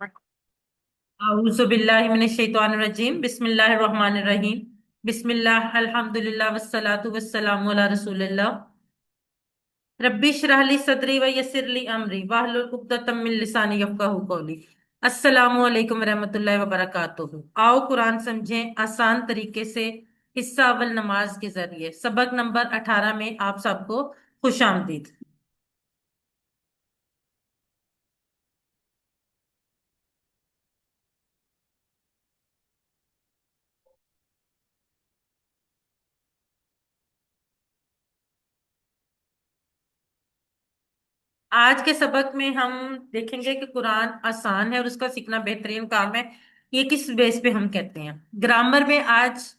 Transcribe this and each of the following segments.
अऊज़ु बिल्लाहि मिनश शैतानिर रजीम बिस्मिल्लाहिर रहमानिर रहीम बिस्मिल्लाह अल्हम्दुलिल्लाह वस्सलातु वस्सलामु अला रसूलिल्लाह रब्बी इश्रह ली सदरी व यस्सिर ली अमरी वाहलुल उक़दतम मिन लिसानी यफ़क़हू क़ौली। अस्सलामु अलैकुम रहमतुल्लाहि व बरकातुहू। आओ कुरान समझें आसान तरीके से। हिस्सा अव्वल नमाज के जरिए सबक नंबर 18 में आप सबको खुशामदीद। आज के सबक में हम देखेंगे कि कुरान आसान है और उसका सीखना बेहतरीन काम है। ये किस बेस पे हम कहते हैं। ग्रामर में आज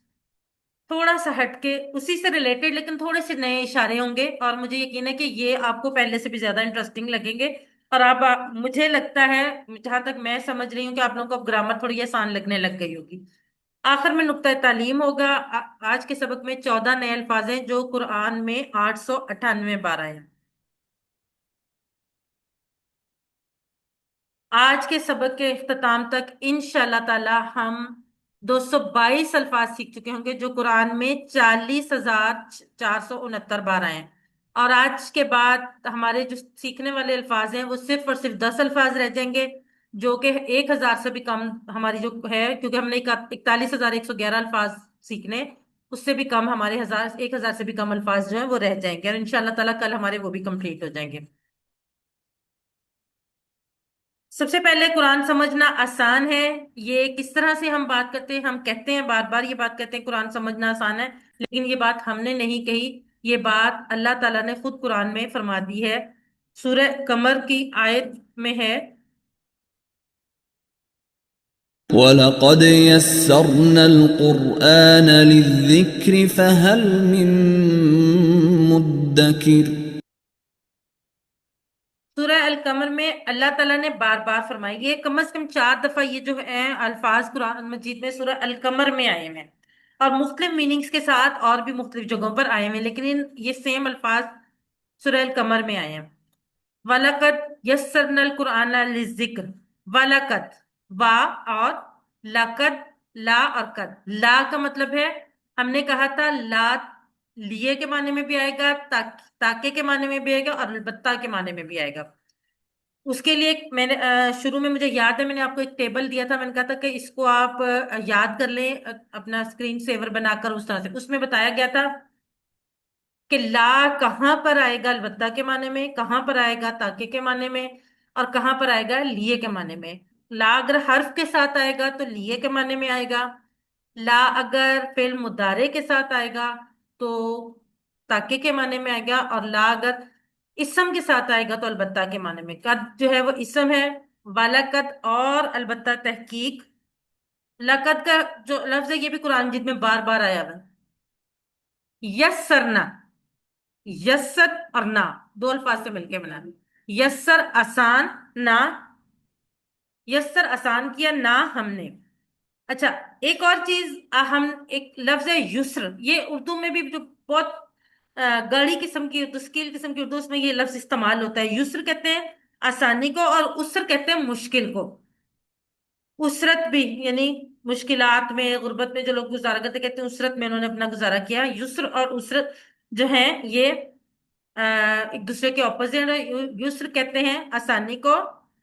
थोड़ा सा हटके उसी से रिलेटेड लेकिन थोड़े से नए इशारे होंगे और मुझे यकीन है कि ये आपको पहले से भी ज्यादा इंटरेस्टिंग लगेंगे। और मुझे लगता है, जहां तक मैं समझ रही हूँ, कि आप लोगों को ग्रामर थोड़ी आसान लगने लग गई होगी। आखिर में नुक्ता तालीम होगा। आज के सबक में 14 नए अल्फाज हैं जो कुरान में 898 बार आए हैं। आज के सबक के इख्तिताम तक इंशाल्लाह ताला हम 222 अल्फाज सीख चुके होंगे जो कुरान में 40,469 बार आए हैं। और आज के बाद हमारे जो सीखने वाले अल्फाज हैं वो सिर्फ और सिर्फ 10 अल्फाज रह जाएंगे, जो कि 1,000 से भी कम हमारी जो है, क्योंकि हमने 41,111 अल्फाज सीखने, उससे भी कम हमारे 1,000 से भी कम अल्फाज जो है वो रह जाएंगे और इंशाल्लाह ताला कल हमारे वो भी कंप्लीट हो जाएंगे। सबसे पहले कुरान समझना आसान है। ये किस तरह से हम बात करते हैं, हम कहते हैं, बार बार ये बात कहते हैं कुरान समझना आसान है, लेकिन ये बात हमने नहीं कही। ये बात अल्लाह ताला ने खुद कुरान में फरमा दी है। सूरह कमर की आयत में है, وَلَقَدْ يَسَّرْنَا الْقُرْآنَ لِلذِّكْرِ فَهَلْ مِن مُّدَّكِرٍ۔ सूरह अल कमर में अल्लाह ताला ने बार बार फरमाई, ये कम से कम 4 दफा ये जो है अल्फाज कुरान मजीद में सूरह अल कमर में आए हैं और मुख्तलिफ मीनिंग्स के साथ और भी मुख्तलिफ जगहों पर आए हैं, लेकिन ये सेम अल्फाज सूरह अल कमर में आए हैं। वलकद यस्सरनल कुरान लिज़िक्र। वलकद, वा और लकद, ला और कद। ला का मतलब है, हमने कहा था ला लिए के माने में भी आएगा, ताके के माने में भी आएगा और अलबत्ता के माने में भी आएगा। उसके लिए मैंने शुरू में मुझे याद है, मैंने आपको एक टेबल दिया था, मैंने कहा था कि इसको आप याद कर लें, अपना स्क्रीन सेवर बनाकर। उस तरह से उसमें बताया गया था कि ला कहाँ पर आएगा अलबत्ता के माने में, कहाँ पर आएगा ताके के माने में, और कहाँ पर आएगा लिए के माने में। ला अगर हर्फ के साथ आएगा तो लिए के माने में आएगा। ला अगर फेल मुदारे के साथ आएगा तो ताके के माने में आएगा। और ला अगर इसम के साथ आएगा तो अलबत्ता के माने में। कद जो है वो इसम है, वाला कद और अलबत्ता तहकीक। लकद का जो लफ्ज है ये भी कुरान मजीद में बार बार आया हुआ है। यस्सरना, यस्सर और ना दो अल्फाज से मिलकर बना। यस्सर आसान, ना यस्सर आसान किया, ना हमने। अच्छा, एक और चीज, हम एक लफ्ज है युस्र, ये उर्दू में भी जो बहुत गाढ़ी किस्म की तस्कील किस्म की उर्दू, उसमें ये लफ्ज इस्तेमाल होता है। युस्र कहते हैं आसानी को और उसर कहते हैं मुश्किल को। उसरत भी यानी मुश्किलात में, गुर्बत में जो लोग गुजारा करते, कहते हैं उसरत में उन्होंने अपना गुजारा किया। युस्र और उसरत जो है ये एक दूसरे के ऑपोजिट है। युस्र कहते हैं आसानी को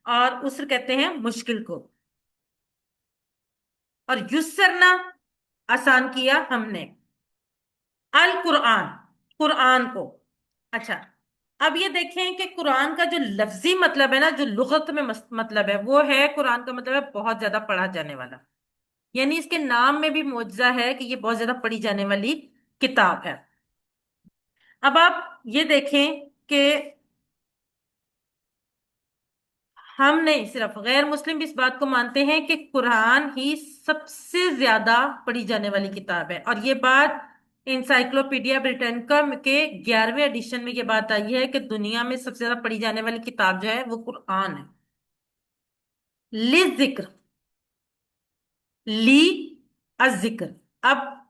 और उसर कहते हैं मुश्किल को। और युसरना आसान किया हमने। अल कुरान, कुरान को। अच्छा, अब ये देखें कि कुरान का जो लफ्जी मतलब है ना, जो लुगत में मतलब है, वो है, कुरान का मतलब है बहुत ज्यादा पढ़ा जाने वाला। यानी इसके नाम में भी मौजज़ा है कि ये बहुत ज्यादा पढ़ी जाने वाली किताब है। अब आप ये देखें कि हम नहीं, सिर्फ गैर मुस्लिम भी इस बात को मानते हैं कि कुरान ही सबसे ज्यादा पढ़ी जाने वाली किताब है। और ये बात इंसाइक्लोपीडिया ब्रिटानिका के 11वें एडिशन में ये बात आई है कि दुनिया में सबसे ज्यादा पढ़ी जाने वाली किताब जो है वो कुरान है। ली जिक्र, ली अजिक्र। अब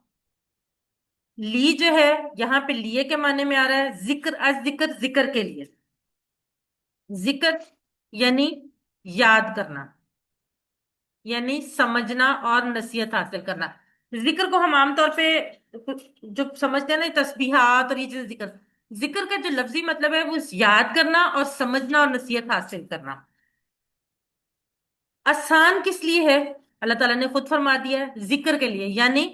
ली जो है यहाँ पे लिए के माने में आ रहा है, जिक्र अजिक्र जिक्र के लिए। जिक्र यानी याद करना, यानी समझना और नसीहत हासिल करना। जिक्र को हम आमतौर पे जो समझते हैं ना, तस्बीहात और ये चीजें, जिक्र, जिक्र का जो लफ्जी मतलब है वो याद करना और समझना और नसीहत हासिल करना। आसान किस लिए है? अल्लाह ताला ने खुद फरमा दिया है, जिक्र के लिए, यानी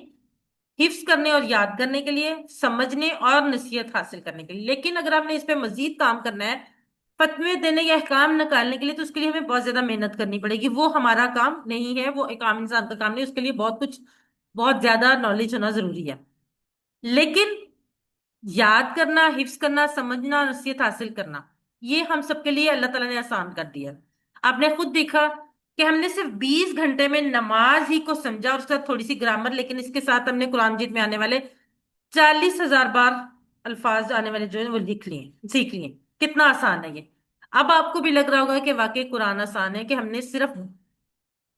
हिफ्स करने और याद करने के लिए, समझने और नसीहत हासिल करने के लिए। लेकिन अगर आपने इस पे मजीद काम करना है, फतवे देने या अहकाम निकालने के लिए, तो उसके लिए हमें बहुत ज्यादा मेहनत करनी पड़ेगी। वो हमारा काम नहीं है, वो एक आम इंसान का काम नहीं, उसके लिए बहुत कुछ, बहुत ज्यादा नॉलेज होना जरूरी है। लेकिन याद करना, हिफ्स करना, समझना, नसीहत हासिल करना, ये हम सबके लिए अल्लाह ताला ने आसान कर दिया। आपने खुद देखा कि हमने सिर्फ 20 घंटे में नमाज ही को समझा, और उसके साथ थोड़ी सी ग्रामर, लेकिन इसके साथ हमने कुरान मजीद में आने वाले 40,000 बार अल्फाज आने वाले जो है वो लिख लिए, सीख लिए। कितना आसान है ये। अब आपको भी लग रहा होगा कि वाकई कुरान आसान है, कि हमने सिर्फ,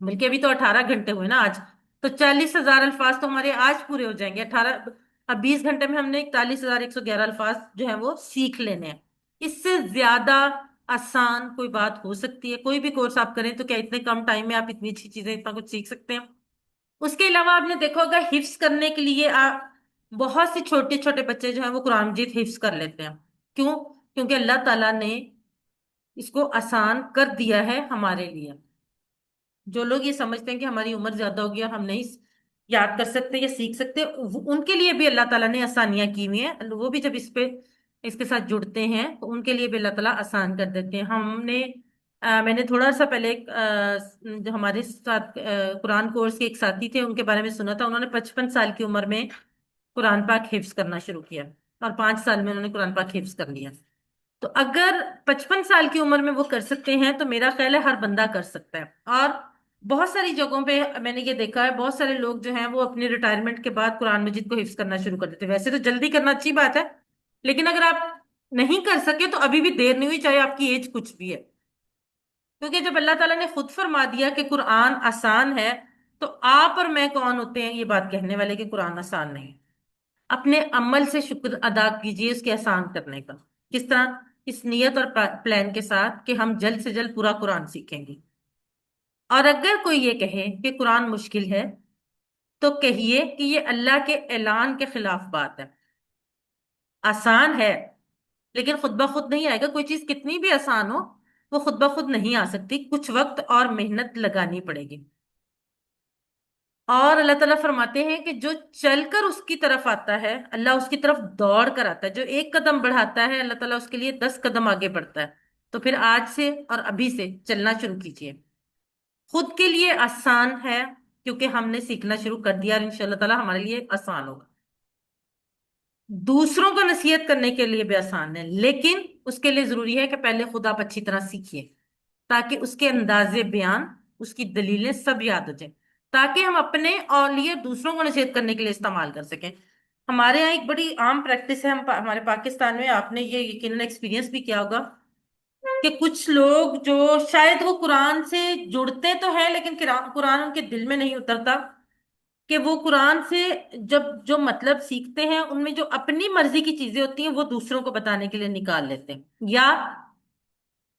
बल्कि अभी तो 18 घंटे हुए ना आज, तो 40,000 अल्फाज तो हमारे आज पूरे हो जाएंगे। 18, अब 20 घंटे में हमने 41,111 अल्फाज जो है वो सीख लेने हैं। इससे ज्यादा आसान कोई बात हो सकती है? कोई भी कोर्स आप करें तो क्या इतने कम टाइम में आप इतनी अच्छी चीजें, इतना कुछ सीख सकते हैं? उसके अलावा आपने देखा होगा, हिफ्स करने के लिए बहुत से छोटे छोटे बच्चे जो हैं वो कुरान मजीद हिफ्स कर लेते हैं। क्यों? क्योंकि अल्लाह ताला ने इसको आसान कर दिया है हमारे लिए। जो लोग ये समझते हैं कि हमारी उम्र ज्यादा होगी और हम नहीं याद कर सकते या सीख सकते, उनके लिए भी अल्लाह ताला ने आसानियां की हुई हैं। वो भी जब इसके साथ जुड़ते हैं तो उनके लिए भी अल्लाह ताला आसान कर देते हैं। मैंने थोड़ा सा पहले जो हमारे साथ कुरान कोर्स के एक साथी थे, उनके बारे में सुना था। उन्होंने 55 साल की उम्र में कुरान पाक हिफ्ज करना शुरू किया, और 5 साल में उन्होंने कुरान पाक हिफ्ज कर लिया। तो अगर 55 साल की उम्र में वो कर सकते हैं, तो मेरा ख्याल है हर बंदा कर सकता है। और बहुत सारी जगहों पे मैंने ये देखा है, बहुत सारे लोग जो हैं वो अपनी रिटायरमेंट के बाद कुरान मजीद को हिफ्ज करना शुरू कर देते हैं। वैसे तो जल्दी करना अच्छी बात है, लेकिन अगर आप नहीं कर सके तो अभी भी देर नहीं हुई, चाहे आपकी एज कुछ भी है। क्योंकि जब अल्लाह ताला ने खुद फरमा दिया कि कुरान आसान है, तो आप और मैं कौन होते हैं ये बात कहने वाले कि कुरान आसान नहीं? अपने अमल से शुक्र अदा कीजिए उसके आसान करने का। किस तरह? इस नियत और प्लान के साथ कि हम जल्द से जल्द पूरा कुरान सीखेंगे। और अगर कोई ये कहे कि कुरान मुश्किल है, तो कहिए कि ये अल्लाह के ऐलान के खिलाफ बात है। आसान है, लेकिन खुद ब खुद नहीं आएगा। कोई चीज कितनी भी आसान हो, वो खुद ब खुद नहीं आ सकती, कुछ वक्त और मेहनत लगानी पड़ेगी। और अल्लाह ताला फरमाते हैं कि जो चलकर उसकी तरफ आता है, अल्लाह उसकी तरफ दौड़ कर आता है। जो एक कदम बढ़ाता है, अल्लाह ताला उसके लिए 10 कदम आगे बढ़ता है। तो फिर आज से और अभी से चलना शुरू कीजिए। खुद के लिए आसान है, क्योंकि हमने सीखना शुरू कर दिया, और इंशाल्लाह ताला हमारे लिए आसान होगा। दूसरों को नसीहत करने के लिए भी आसान है, लेकिन उसके लिए जरूरी है कि पहले खुद आप अच्छी तरह सीखिए, ताकि उसके अंदाजे बयान, उसकी दलीलें सब याद हो जाए, ताकि हम अपने और लिए दूसरों को नसीहत करने के लिए इस्तेमाल कर सकें। हमारे यहाँ एक बड़ी आम प्रैक्टिस है, हमारे पाकिस्तान में, आपने ये यकीनन एक्सपीरियंस भी किया होगा, कि कुछ लोग जो शायद वो कुरान से जुड़ते तो हैं, लेकिन कुरान उनके दिल में नहीं उतरता, कि वो कुरान से जब जो मतलब सीखते हैं, उनमें जो अपनी मर्जी की चीजें होती हैं वो दूसरों को बताने के लिए निकाल लेते हैं। या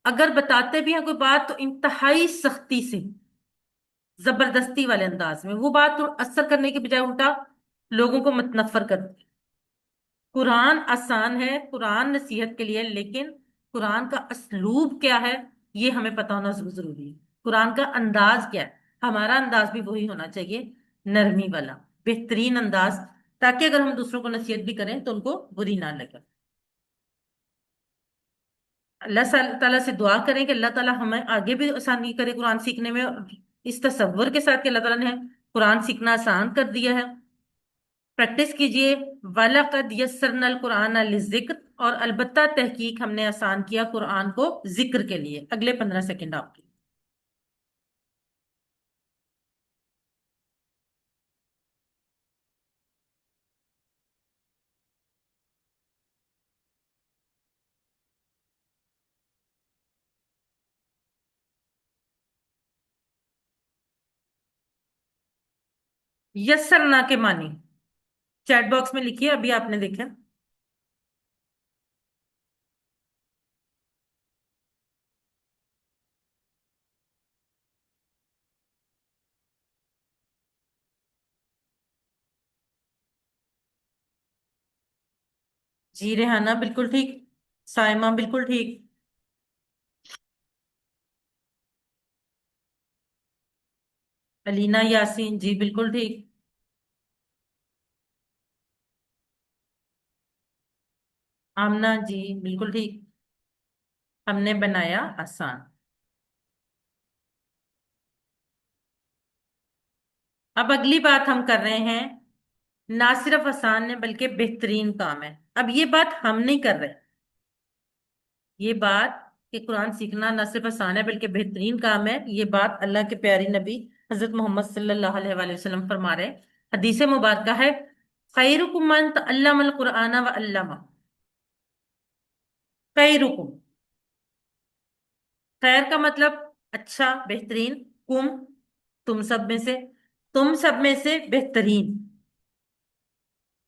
अगर बताते भी हैं कोई बात, तो इंतहाई सख्ती से, जबरदस्ती वाले अंदाज में वो बात तो असर करने के बजाय उल्टा लोगों को मतनफर कर। कुरान आसान है, कुरान नसीहत के लिए, लेकिन कुरान का असलूब क्या है, ये हमें पता होना जरूरी है। कुरान का अंदाज क्या है, हमारा अंदाज भी वही होना चाहिए, नरमी वाला, बेहतरीन अंदाज, ताकि अगर हम दूसरों को नसीहत भी करें तो उनको बुरी ना लगे। अल्लाह ताला से दुआ करें कि अल्लाह ताला हमें आगे भी आसानी करे कुरान सीखने में, और इस तसव्वुर के साथ कि अल्लाह ताला ने कुरान सीखना आसान कर दिया है। प्रैक्टिस कीजिए। वलक़द यस्सरनल कुरान लिज़िक्र, और अलबत्ता तहकीक हमने आसान किया कुरान को जिक्र के लिए। अगले 15 सेकंड आपके। यस्सरना के मानी चैट बॉक्स में लिखिए, अभी आपने देखा। जी रेहाना बिल्कुल ठीक। साइमा बिल्कुल ठीक। अलीना यासीन जी बिल्कुल ठीक। आमना जी बिल्कुल ठीक। हमने बनाया आसान। अब अगली बात हम कर रहे हैं, ना सिर्फ आसान है बल्कि बेहतरीन काम है। अब ये बात हम नहीं कर रहे। ये बात कि कुरान सीखना ना सिर्फ आसान है बल्कि बेहतरीन काम है, ये बात अल्लाह के प्यारे नबी हजरत मोहम्मद सल्लल्लाहु अलैहि वसल्लम फरमा रहे हैं। हदीस मुबारका है, खैरुकुम मन तअल्लमल कुरान व अल्लमा। खैरुकुम, खैर का मतलब अच्छा बेहतरीन, कुम तुम सब में से, तुम सब में से बेहतरीन।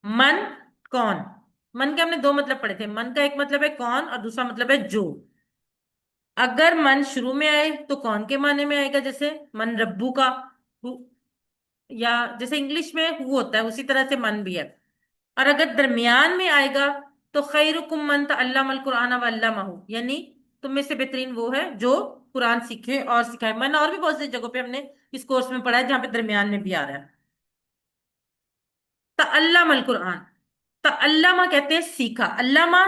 मन कौन। मन के हमने दो मतलब पढ़े थे, मन का एक मतलब है कौन और दूसरा मतलब है जो। अगर मन शुरू में आए तो कौन के माने में आएगा, जैसे मन रब्बू का, हु, या जैसे इंग्लिश में हु होता है उसी तरह से मन भी है। और अगर दरमियान में आएगा तो खैरुकुम मन तअल्लमल कुरान व अल्लमहु, यानी तुम में से बेहतरीन वो है जो कुरान सीखे और सिखाए। मैंने और भी बहुत सी जगहों पे हमने इस कोर्स में पढ़ा है जहाँ पे दरमियान में भी आ रहा है। तअल्लमल कुरान, तअल्लमा कहते हैं सीखा, अल्लामा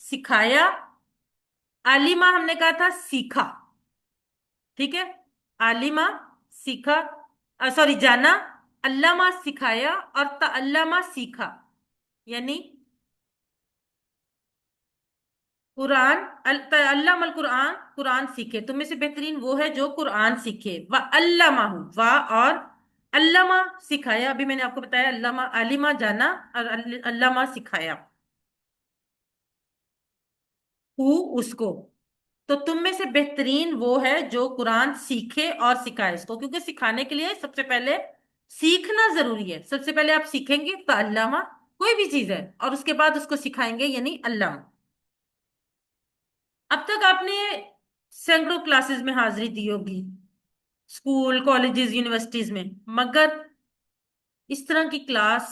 सिखाया, आलिमा हमने कहा था सीखा। ठीक है, आलिमा सीखा, सॉरी जाना, अल्लामा सिखाया और तअल्लमा सीखा। यानी कुरान अल्लाम अल कुरान, कुरान सीखे, तुम में से बेहतरीन वो है जो कुरान सीखे। व अल्लामा हूँ, वा और अल्लामा सिखाया। अभी मैंने आपको बताया अल्लामा अलीमा जाना और अल्लामा सिखाया, हु उसको। तो तुम में से बेहतरीन वो है जो कुरान सीखे और सिखाए इसको, क्योंकि सिखाने के लिए सबसे पहले सीखना जरूरी है। सबसे पहले आप सीखेंगे तो अल्लामा, कोई भी चीज है, और उसके बाद उसको सिखाएंगे यानी अल्लामा। अब तक आपने सैकड़ों क्लासेस में हाजिरी दी होगी, स्कूल कॉलेजेस यूनिवर्सिटीज में, मगर इस तरह की क्लास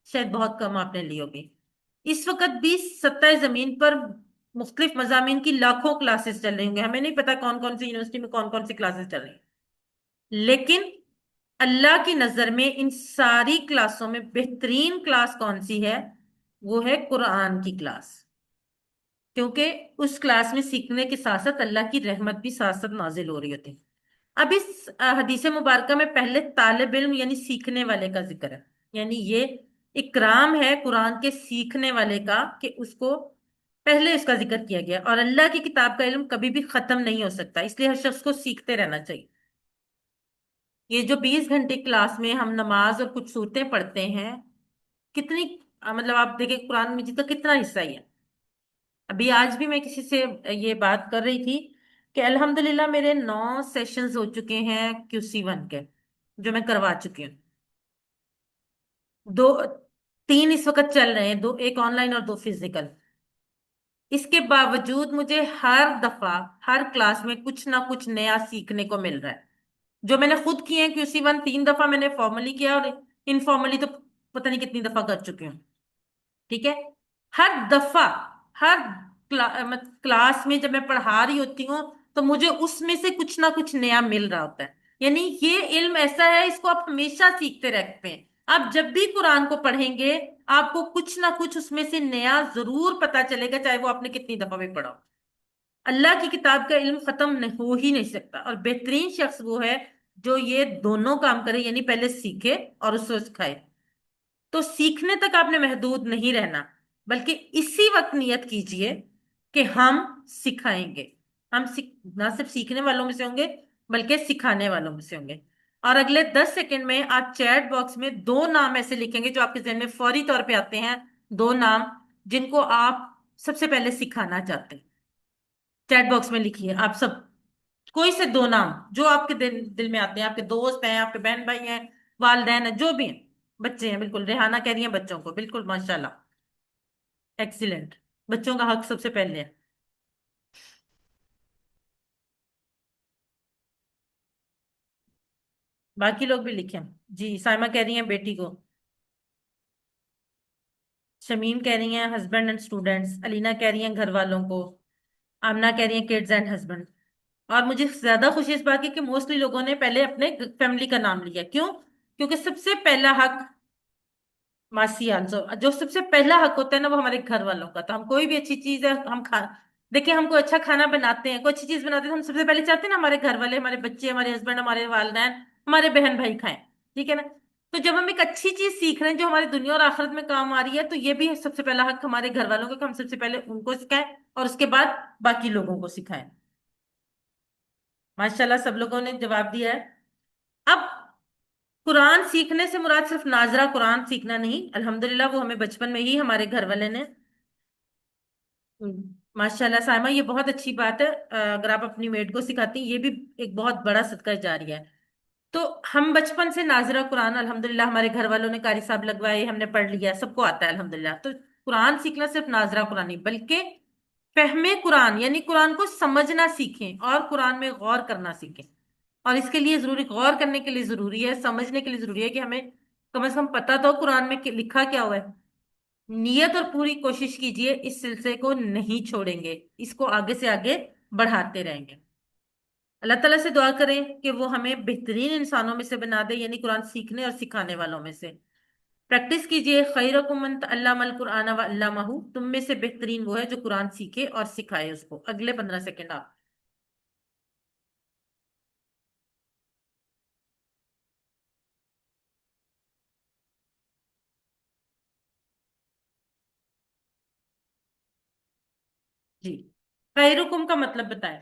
शायद बहुत कम आपने ली होगी। इस वक्त भी सत्ता जमीन पर मुख्तलिफ मजामीन की लाखों क्लासेस चल रही होंगी, हमें नहीं पता कौन कौन सी यूनिवर्सिटी में कौन कौन सी क्लासेस चल रही हैं। लेकिन अल्लाह की नजर में इन सारी क्लासों में बेहतरीन क्लास कौन सी है, वो है कुरान की क्लास। क्योंकि उस क्लास में सीखने के साथ साथ अल्लाह की रहमत भी साथ साथ नाजिल हो रही होती है। अब इस हदीस मुबारका में पहले तालिब इल्म यानी सीखने वाले का जिक्र है। यानी ये इकराम है कुरान के सीखने वाले का, कि उसको पहले इसका जिक्र किया गया। और अल्लाह की किताब का इल्म कभी भी खत्म नहीं हो सकता, इसलिए हर शख्स को सीखते रहना चाहिए। ये जो 20 घंटे क्लास में हम नमाज और कुछ सूरतें पढ़ते हैं, कितनी मतलब आप देखिए कुरान मजीद का कितना हिस्सा ही है। अभी आज भी मैं किसी से ये बात कर रही थी कि अल्हम्दुलिल्लाह मेरे 9 सेशंस हो चुके हैं QC1 के, जो मैं करवा चुकी हूँ। दो, तीन इस वक्त चल रहे हैं, दो एक ऑनलाइन और दो फिजिकल। इसके बावजूद मुझे हर दफा हर क्लास में कुछ ना कुछ नया सीखने को मिल रहा है। जो मैंने खुद किए हैं QC1, 3 दफा मैंने फॉर्मली किया और इनफॉर्मली तो पता नहीं कितनी दफा कर चुकी हूँ। ठीक है, हर दफा हर क्लास में जब मैं पढ़ा रही होती हूँ तो मुझे उसमें से कुछ ना कुछ नया मिल रहा होता है। यानी ये इल्म ऐसा है, इसको आप हमेशा सीखते रहते हैं। आप जब भी कुरान को पढ़ेंगे आपको कुछ ना कुछ उसमें से नया जरूर पता चलेगा, चाहे वो आपने कितनी दफा भी पढ़ा हो। अल्लाह की किताब का इल्म खत्म हो ही नहीं सकता। और बेहतरीन शख्स वो है जो ये दोनों काम करे, यानी पहले सीखे और उसको सिखाए। तो सीखने तक आपने महदूद नहीं रहना, बल्कि इसी वक्त नियत कीजिए कि हम सिखाएंगे। हम ना सिर्फ सीखने वालों में से होंगे बल्कि सिखाने वालों में से होंगे। और अगले 10 सेकंड में आप चैट बॉक्स में दो नाम ऐसे लिखेंगे जो आपके जहन में फौरी तौर पे आते हैं, दो नाम जिनको आप सबसे पहले सिखाना चाहते हैं। चैट बॉक्स में लिखिए आप सब, कोई से दो नाम जो आपके दिल में आते हैं। आपके दोस्त हैं, आपके बहन भाई हैं, वालदैन हैं, जो भी हैं, बच्चे हैं। बिल्कुल रेहाना कह रही है बच्चों को, बिल्कुल माशाल्लाह, एक्सीलेंट। बच्चों का हक सबसे पहले है। बाकी लोग भी लिखें। जी साइमा कह रही हैं बेटी को। شمیم کہہ رہی ہیں ہسبینڈ اینڈ اسٹوڈینٹس، الینا کہہ رہی ہیں گھر والوں کو، آمنہ کہہ رہی ہیں کڈز اینڈ ہسبینڈ۔ اور مجھے زیادہ خوشی اس بات کی کہ موسٹلی لوگوں نے پہلے اپنے فیملی کا نام لیا، کیوں؟ کیونکہ سب سے پہلا حق ماسی آلسو، جو سب سے پہلا حق ہوتا ہے نا وہ ہمارے گھر والوں کا، تو ہم کوئی بھی اچھی چیز ہے ہم کھا، دیکھیں ہم کوئی اچھا کھانا بناتے ہیں، کوئی اچھی چیز بناتے ہیں، تو ہم سب سے پہلے چاہتے ہیں نا ہمارے گھر والے، ہمارے بچے، ہمارے ہسبینڈ، ہمارے والدین، ہمارے بہن بھائی کھائیں، ٹھیک ہے نا؟ تو جب ہم ایک اچھی چیز سیکھ رہے ہیں جو ہماری دنیا اور آخرت میں کام آ رہی ہے، تو یہ بھی سب سے پہلا حق ہمارے گھر والوں کا کہ ہم سب سے پہلے ان کو سکھائیں اور اس کے بعد باقی لوگوں کو سکھائیں۔ ماشاءاللہ سب لوگوں نے جواب دیا ہے۔ اب قرآن سیکھنے سے مراد صرف ناظرہ قرآن سیکھنا نہیں، الحمدللہ وہ ہمیں بچپن میں ہی ہمارے گھر والے نے، ماشاءاللہ سائمہ یہ بہت اچھی بات ہے، اگر آپ اپنی میڈ کو سکھاتی ہیں یہ بھی ایک بہت بڑا صدقہ جاریہ ہے۔ تو ہم بچپن سے ناظرہ قرآن الحمدللہ ہمارے گھر والوں نے قاری صاحب لگوائے، ہم نے پڑھ لیا، سب کو آتا ہے الحمدللہ۔ تو قرآن سیکھنا صرف ناظرہ قرآن نہیں بلکہ فہم قرآن، یعنی قرآن کو سمجھنا سیکھیں اور قرآن میں غور کرنا سیکھیں۔ اور اس کے لیے ضروری، غور کرنے کے لیے ضروری ہے، سمجھنے کے لیے ضروری ہے کہ ہمیں کم از کم پتہ تو قرآن میں لکھا کیا ہوا ہے۔ نیت اور پوری کوشش کیجئے، اس سلسلے کو نہیں چھوڑیں گے، اس کو آگے سے آگے بڑھاتے رہیں گے۔ اللہ تعالیٰ سے دعا کریں کہ وہ ہمیں بہترین انسانوں میں سے بنا دے، یعنی قرآن سیکھنے اور سکھانے والوں میں سے۔ پریکٹس کیجئے، خیرکم من تعلم القرآن وعلمہ، تم میں سے بہترین وہ ہے جو قرآن سیکھے اور سکھائے اس کو۔ اگلے 15 سیکنڈ آپ۔ جی، خیرکم کا مطلب بتائیں۔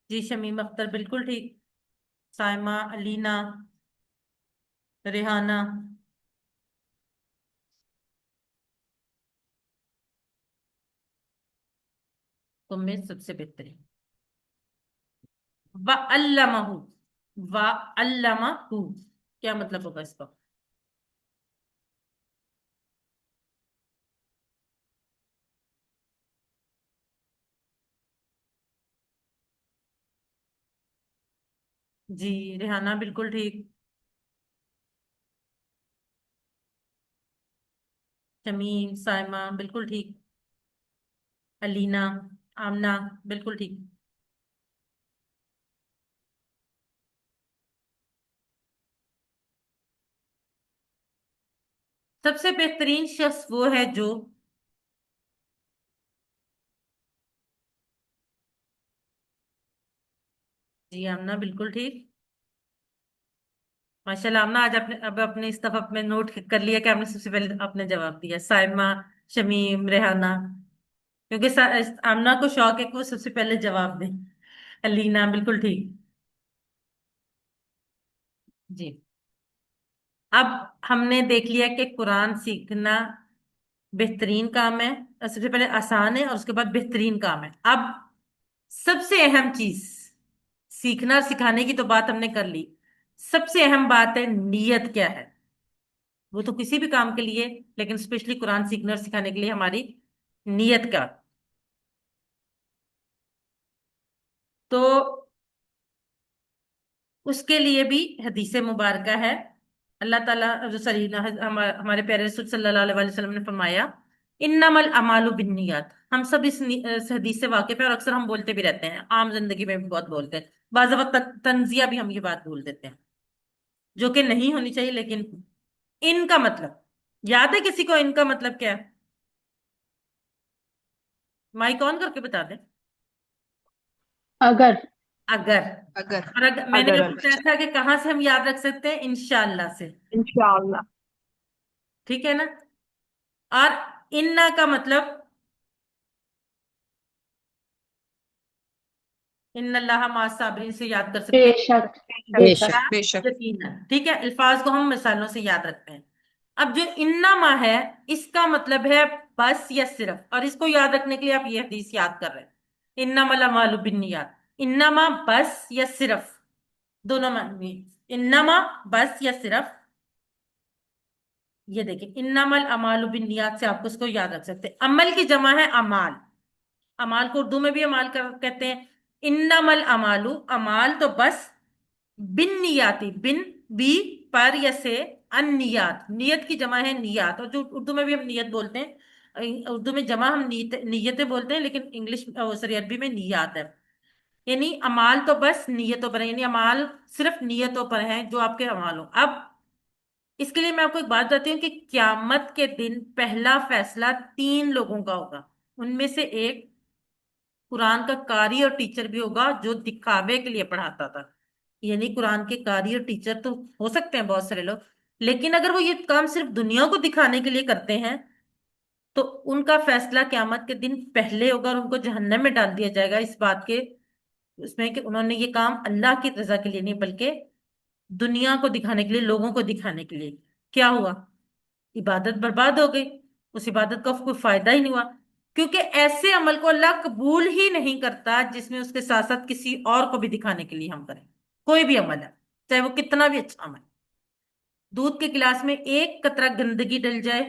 جی شمیم اختر بالکل ٹھیک، سائمہ، علینا، ریحانہ، تم میں سب سے بہترین۔ وَعَلَّمَهُ، وَعَلَّمَهُ کیا مطلب ہوگا اس کا؟ جی ریحانہ بالکل ٹھیک، شمیم، سائمہ بالکل ٹھیک، علینا، آمنہ بالکل ٹھیک۔ سب سے بہترین شخص وہ ہے جو، جی آمنہ بالکل ٹھیک، ماشاءاللہ آمنہ آج آپ نے اب اپنے اس دفعہ میں نوٹ کر لیا کہ آپ نے سب سے پہلے اپنے جواب دیا، سائمہ، شمیم، ریحانہ، کیونکہ آمنہ کو شوق ہے کہ وہ سب سے پہلے جواب دیں۔ علینا بالکل ٹھیک۔ جی اب ہم نے دیکھ لیا کہ قرآن سیکھنا بہترین کام ہے، سب سے پہلے آسان ہے اور اس کے بعد بہترین کام ہے۔ اب سب سے اہم چیز، سیکھنا اور سکھانے کی تو بات ہم نے کر لی، سب سے اہم بات ہے نیت کیا ہے؟ وہ تو کسی بھی کام کے لیے، لیکن اسپیشلی قرآن سیکھنے اور سکھانے کے لیے ہماری نیت کا۔ تو اس کے لیے بھی حدیث مبارکہ ہے، اللہ تعالیٰ جو سری ہمارے پیارے رسول صلی اللہ علیہ وسلم نے فرمایا انما الاعمال بالنیات۔ ہم سب اس حدیث سے واقف ہیں اور اکثر ہم بولتے بھی رہتے ہیں، عام زندگی میں بھی بہت بولتے ہیں، بعض وقت تنزیہ بھی ہم یہ بات بھول دیتے ہیں جو کہ نہیں ہونی چاہیے، لیکن ان کا مطلب یاد ہے کسی کو؟ ان کا مطلب کیا ہے؟ مائک آن کر کے بتا دیں۔ اگر اگر، اگر اور اگر میں نے اگر آپ کو کہا تھا کہ کہاں سے ہم یاد رکھ سکتے ہیں؟ انشاءاللہ سے، انشاءاللہ ٹھیک ہے نا؟ اور انا کا مطلب ان اللہ مع الصابرین سے یاد کر بے سکتے شک، ہیں، بے بے شک، شک، بے شک یقیناً، ٹھیک ہے؟ الفاظ کو ہم مثالوں سے یاد رکھتے ہیں۔ اب جو انما ہے اس کا مطلب ہے بس یا صرف، اور اس کو یاد رکھنے کے لیے آپ یہ حدیث یاد کر رہے ہیں، انما الاعمال بالنیات، انما بس یا صرف، دونوں معنی، انما بس یا صرف، ये देखिए, इन्नमल अमालु बिन्नियात से आपको इसको याद रख सकते हैं। अमल की जमा है अमाल। अमाल को उर्दू में भी अमाल कहते हैं। इन्नमल अमालु, अमाल तो बस, बिन नियाती, बिन, बी, पर या से, अन्नियात, नियत की जमा है नियात, और जो उर्दू में भी हम नियत बोलते हैं, उर्दू में जमा हम नियतें बोलते हैं, लेकिन इंग्लिश सॉरी अरबी में नियात है। यानी अमाल तो बस नियतों पर है, यानी अमाल सिर्फ नियतों पर है जो आपके अमाल हो। अब इसके लिए मैं आपको एक बात बताती हूँ कि क्यामत के दिन पहला फैसला तीन लोगों का होगा। उनमें से एक कुरान का कारी और टीचर भी होगा, जो दिखावे के लिए पढ़ाता था। यानी कुरान के कारी और टीचर तो हो सकते हैं बहुत सारे लोग, लेकिन अगर वो ये काम सिर्फ दुनिया को दिखाने के लिए करते हैं, तो उनका फैसला क्यामत के दिन पहले होगा और उनको जहन्नम में डाल दिया जाएगा, इस बात के उसमें कि उन्होंने ये काम अल्लाह की रजा के लिए नहीं, बल्कि दुनिया को दिखाने के लिए, लोगों को दिखाने के लिए। क्या हुआ? इबादत बर्बाद हो गई। उस इबादत का कोई फायदा ही नहीं हुआ, क्योंकि ऐसे अमल को अल्लाह कबूल ही नहीं करता जिसमें उसके साथ साथ किसी और को भी दिखाने के लिए हम करें। कोई भी अमल है, चाहे वो कितना भी अच्छा अमल। दूध के गिलास में एक कतरा गंदगी डल जाए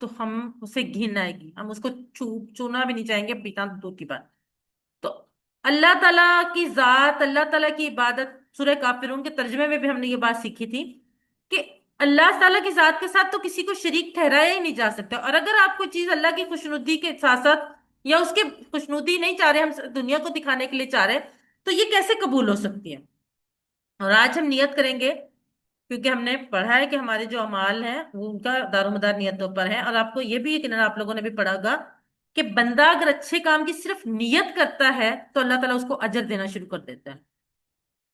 तो हम उसे घिन आएगी, हम उसको छूना भी नहीं चाहेंगे, पीता तो दूर की बात। तो अल्लाह ताला की जात, अल्लाह ताला की इबादत, सूरह काफिरून के तर्जुमे में भी हमने ये बात सीखी थी कि अल्लाह ताला की जात के साथ तो किसी को शरीक ठहराया ही नहीं जा सकता। और अगर आप कोई चीज अल्लाह की खुशनुदी के साथ साथ, या उसके खुशनुदी नहीं चाह रहे, हम दुनिया को दिखाने के लिए चाह रहे हैं, तो ये कैसे कबूल हो सकती है? और आज हम नियत करेंगे, क्योंकि हमने पढ़ा है कि हमारे जो अमाल हैं वो उनका दारोमदार नियतों पर है। और आपको ये भी यकीनन आप लोगों ने भी पढ़ा होगा कि बंदा अगर अच्छे काम की सिर्फ नियत करता है तो अल्लाह ताला उसको अजर देना शुरू कर देता है।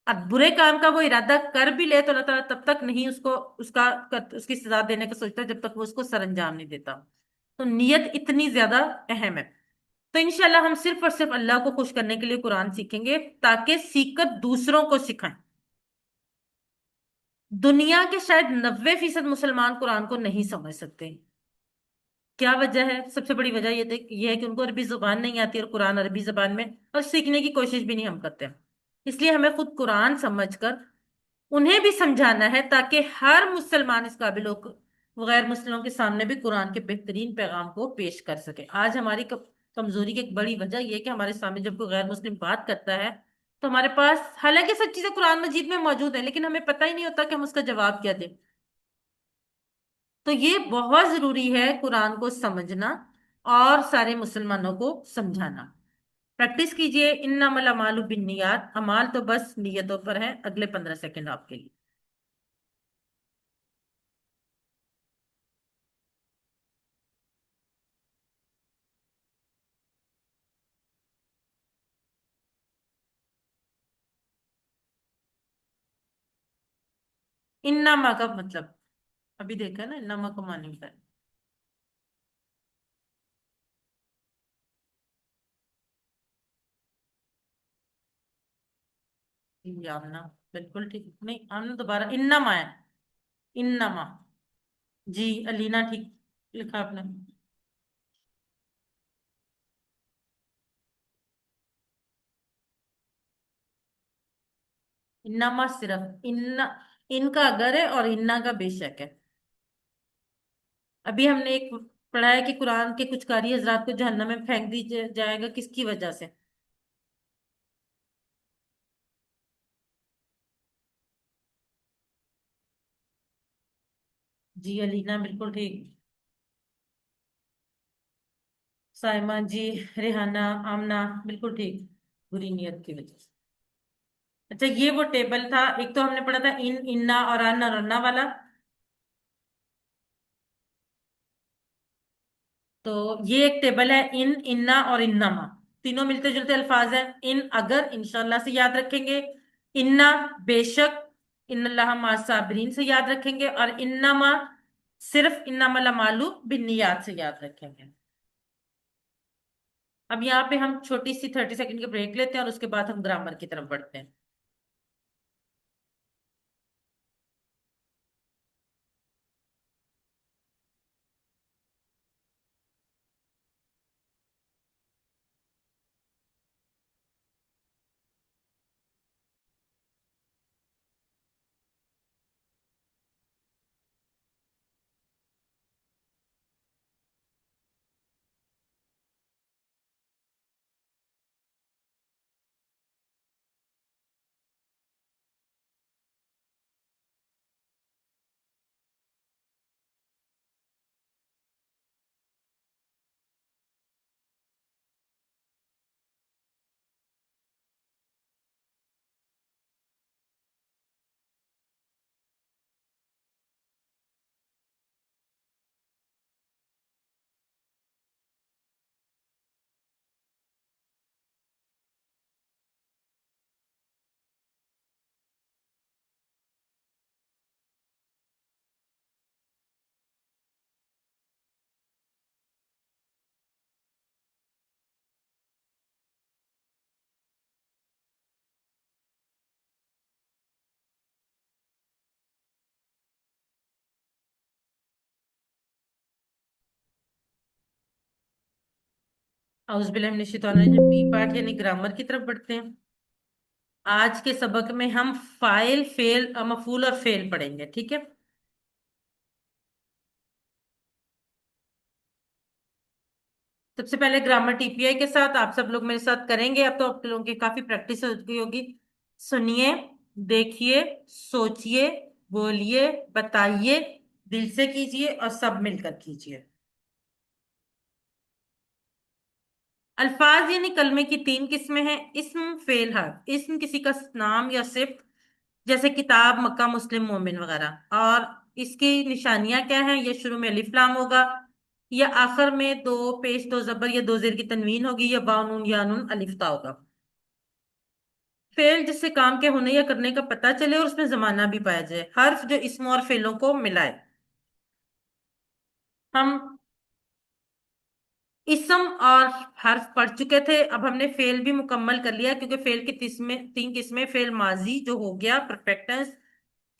अब बुरे काम का वो इरादा कर भी ले तो अल्लाह ताला तब तक नहीं उसको उसकी सजा देने का सोचता जब तक वो उसको सरंजाम नहीं देता। तो नियत इतनी ज्यादा अहम है। तो इंशाल्लाह हम सिर्फ और सिर्फ अल्लाह को खुश करने के लिए कुरान सीखेंगे, ताकि सीखकर दूसरों को सिखाएं। दुनिया के शायद 90% मुसलमान कुरान को नहीं समझ सकते। क्या वजह है? सबसे बड़ी वजह ये है कि उनको अरबी जुबान नहीं आती, और कुरान अरबी जुबान में, और सीखने की कोशिश भी नहीं हम करते। इसलिए हमें खुद कुरान समझकर उन्हें भी समझाना है, ताकि हर मुसलमान इस काबिल हो वो गैर मुस्लिमों के सामने भी कुरान के बेहतरीन पैगाम को पेश कर सके। आज हमारी कमजोरी की एक बड़ी वजह यह है कि हमारे सामने जब कोई गैर मुस्लिम बात करता है, तो हमारे पास हालांकि सब चीजें कुरान मजीद में मौजूद है, लेकिन हमें पता ही नहीं होता कि हम उसका जवाब क्या दें। तो ये बहुत जरूरी है कुरान को समझना और सारे मुसलमानों को समझाना। प्रैक्टिस कीजिए। इन्नमल अमालु बिन्नियात, अमाल तो बस नियतों पर है। अगले 15 सेकंड आपके लिए। इन्नमा का मतलब अभी देखा ना, इन्नमा का मानी होता है। ये आमना, बिल्कुल ठीक नहीं, आमना दोबारा इन्नमा है। इन्नमा। जी, अलीना ठीक लिखा आपने। इन्नमा सिर्फ इन्ना, इनका अगर है और इन्ना का बेशक है। अभी हमने एक पढ़ा है कि कुरान के कुछ कारी हजरात को जहन्नम में फेंक दी जाएगा, किसकी वजह से? जी अलीना बिल्कुल ठीक। साइमा जी, रेहाना, आमना बिल्कुल ठीक। बुरी नीयत की वजह से। अच्छा, ये वो टेबल था, एक तो हमने पढ़ा था इन, इन्ना और अन्ना और अन्ना वाला। तो ये एक टेबल है, इन, इन्ना और इन्नमा। तीनों मिलते जुलते अल्फाज हैं। इन अगर, इंशाल्लाह से याद रखेंगे। इन्ना बेशक, इन्नल्लाह माअ साबिरीन से याद रखेंगे। और इन्नमा सिर्फ इन्नमल अमालु बिन्नियात से याद रखेंगे। अब यहाँ पे हम छोटी सी 30 सेकंड की ब्रेक लेते हैं और उसके बाद हम ग्रामर की तरफ बढ़ते हैं। औज़ बिल्लाहि मिनश शैतानिर रजीम। बी पार्ट यानी ग्रामर की तरफ बढ़ते हैं। आज के सबक में हम फाइल फेल मफूल और फेल पढ़ेंगे, ठीक है। सबसे पहले ग्रामर टीपीआई के साथ आप सब लोग मेरे साथ करेंगे। अब तो आप लोगों की काफी प्रैक्टिस हो चुकी होगी। सुनिए, देखिए, सोचिए, बोलिए, बताइए, दिल से कीजिए और सब मिलकर कीजिए। अल्फाज यानी कलमे की तीन किस्में हैं। इस्म, फेल, हर्फ। इस्म किसी का नाम या सिफ्त, जैसे किताब, मक्का, मुस्लिम, मोमिन वगैरह। और इसकी निशानियां क्या हैं? ये शुरू में अलिफ लाम होगा, या आखिर में दो पेश दो जबर या दो जेर की तनवीन होगी, या बा नून या नून अलिफ ता होगा। फेल जिससे काम के होने या करने का पता चले और उसमें जमाना भी पाया जाए। हर्फ जो इसम और फेलों को मिलाए। हम इसम और हर्फ पढ़ चुके थे, अब हमने फेल भी मुकम्मल कर लिया, क्योंकि फेल की तीन किस्में। फेल माजी जो हो गया, परफेक्ट टेंस।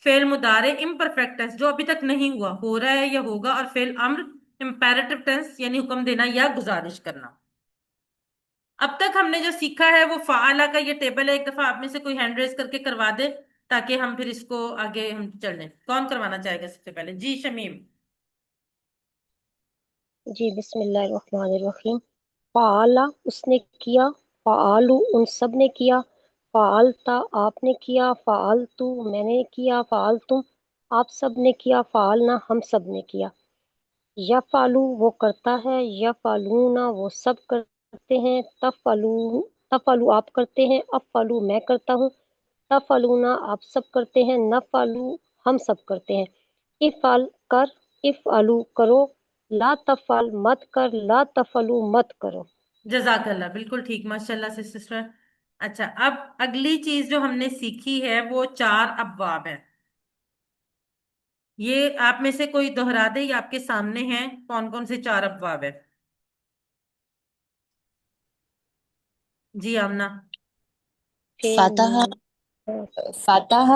फेल मुदारे इम्परफेक्ट टेंस जो अभी तक नहीं हुआ, हो रहा है या होगा। और फेल अम्र इम्पेरेटिव टेंस यानी हुक्म देना या गुजारिश करना। अब तक हमने जो सीखा है वो फाला का ये टेबल है। एक दफा आप में से कोई हैंड रेस करके करवा दे, ताकि हम फिर इसको आगे हम चल लें। कौन करवाना चाहेगा सबसे पहले? जी शमीम। जी बिस्मिल्लाहिर्रहमानिर्रहीम। फ़ाला उसने किया, फ़ालू उन सब ने किया, फ़ालता आपने किया, फ़ालतू मैंने किया, फ़ालतुम आप सब ने किया, फ़ालना हम सब ने किया। यफ़ालू वो करता है, यफ़ालूना वो सब करते हैं, तफ़अलू तफ़अलू आप करते हैं, अफ़अलू मैं करता हूँ, तफ़अलूना आप सब करते हैं, नफ़अलू हम सब करते हैं। इफ़अल कर, इफ़अलू करो, ला तफ़अल मत कर, ला तफ़अलू मत करो। जजाकल्ला, बिल्कुल ठीक, माशाल्लाह से सिस्टर। अच्छा, अब अगली चीज जो हमने सीखी है वो चार अबवाब है। ये आप में से कोई दोहरा दे, ये आपके सामने हैं। कौन कौन से चार अबवाब है? जी आमना। फिर فتح فتح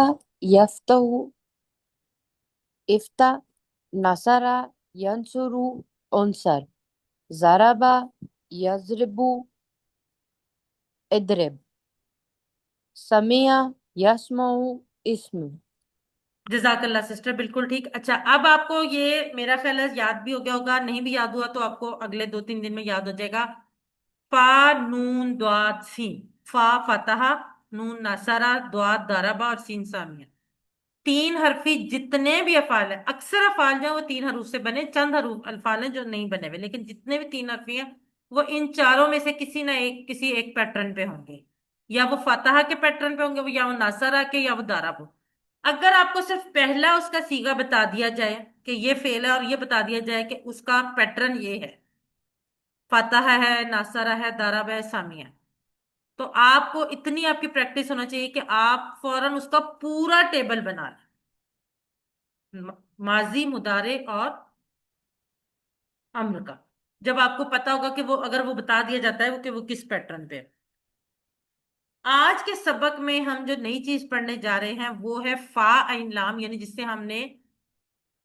يفتح افتح نصر ينصر انصر ضرب يضرب اضرب سمع يسمع اسم जजाकल्ला सिस्टर, बिल्कुल ठीक। अच्छा, अब आपको ये मेरा ख्याल है याद भी हो गया होगा। नहीं भी याद हुआ तो आपको अगले 2-3 दिन में याद हो जाएगा। फा नून द्वाद सीन। फा फतहा, नून नसरा, द्वाद दरबा और सीन सामिया। तीन हरफी जितने भी अफाल हैं, अक्सर अफाल जो हैं वो तीन हरूफ से बने। चंद हरूफ अल्फाल हैं जो नहीं बने हुए, लेकिन जितने भी तीन हरफी हैं वो इन चारों में से किसी ना एक किसी एक पैटर्न पे होंगे। या वो फतहा के पैटर्न पे होंगे, वो या वो नासरा के, या वो दारा पे। अगर आपको सिर्फ पहला उसका सीगा बता दिया जाए कि ये फेल है, और ये बता दिया जाए कि उसका पैटर्न ये है, फतह है, नासरा है, दाराब है, सामिया है, तो आपको इतनी आपकी प्रैक्टिस होना चाहिए कि आप फौरन उसका पूरा टेबल बना लें। माजी, मुदारे और अम्र का। जब आपको पता होगा कि वो, अगर वो बता दिया जाता है वो कि वो किस पैटर्न पे है। आज के सबक में हम जो नई चीज पढ़ने जा रहे हैं वो है फा आइन लाम, यानी जिससे हमने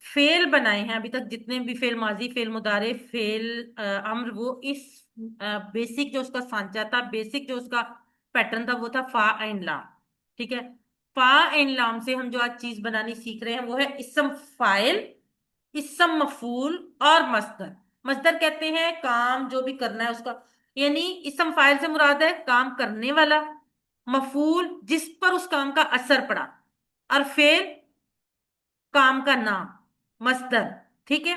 फेल बनाए हैं अभी तक। जितने भी फेल माजी, फेल मुदारे, फेल अम्र, वो इस बेसिक जो उसका सांचा था, बेसिक जो उसका पैटर्न था, वो था फा एंड लाम। ठीक है। फा एंड लाम से हम जो आज चीज बनानी सीख रहे हैं वो है इसम फाइल, इसम मफूल और मस्दर। मस्दर कहते हैं काम जो भी करना है उसका, यानी इसम फाइल से मुराद है काम करने वाला, मफूल जिस पर उस काम का असर पड़ा, और फेल काम का नाम, मस्दर। ठीक है।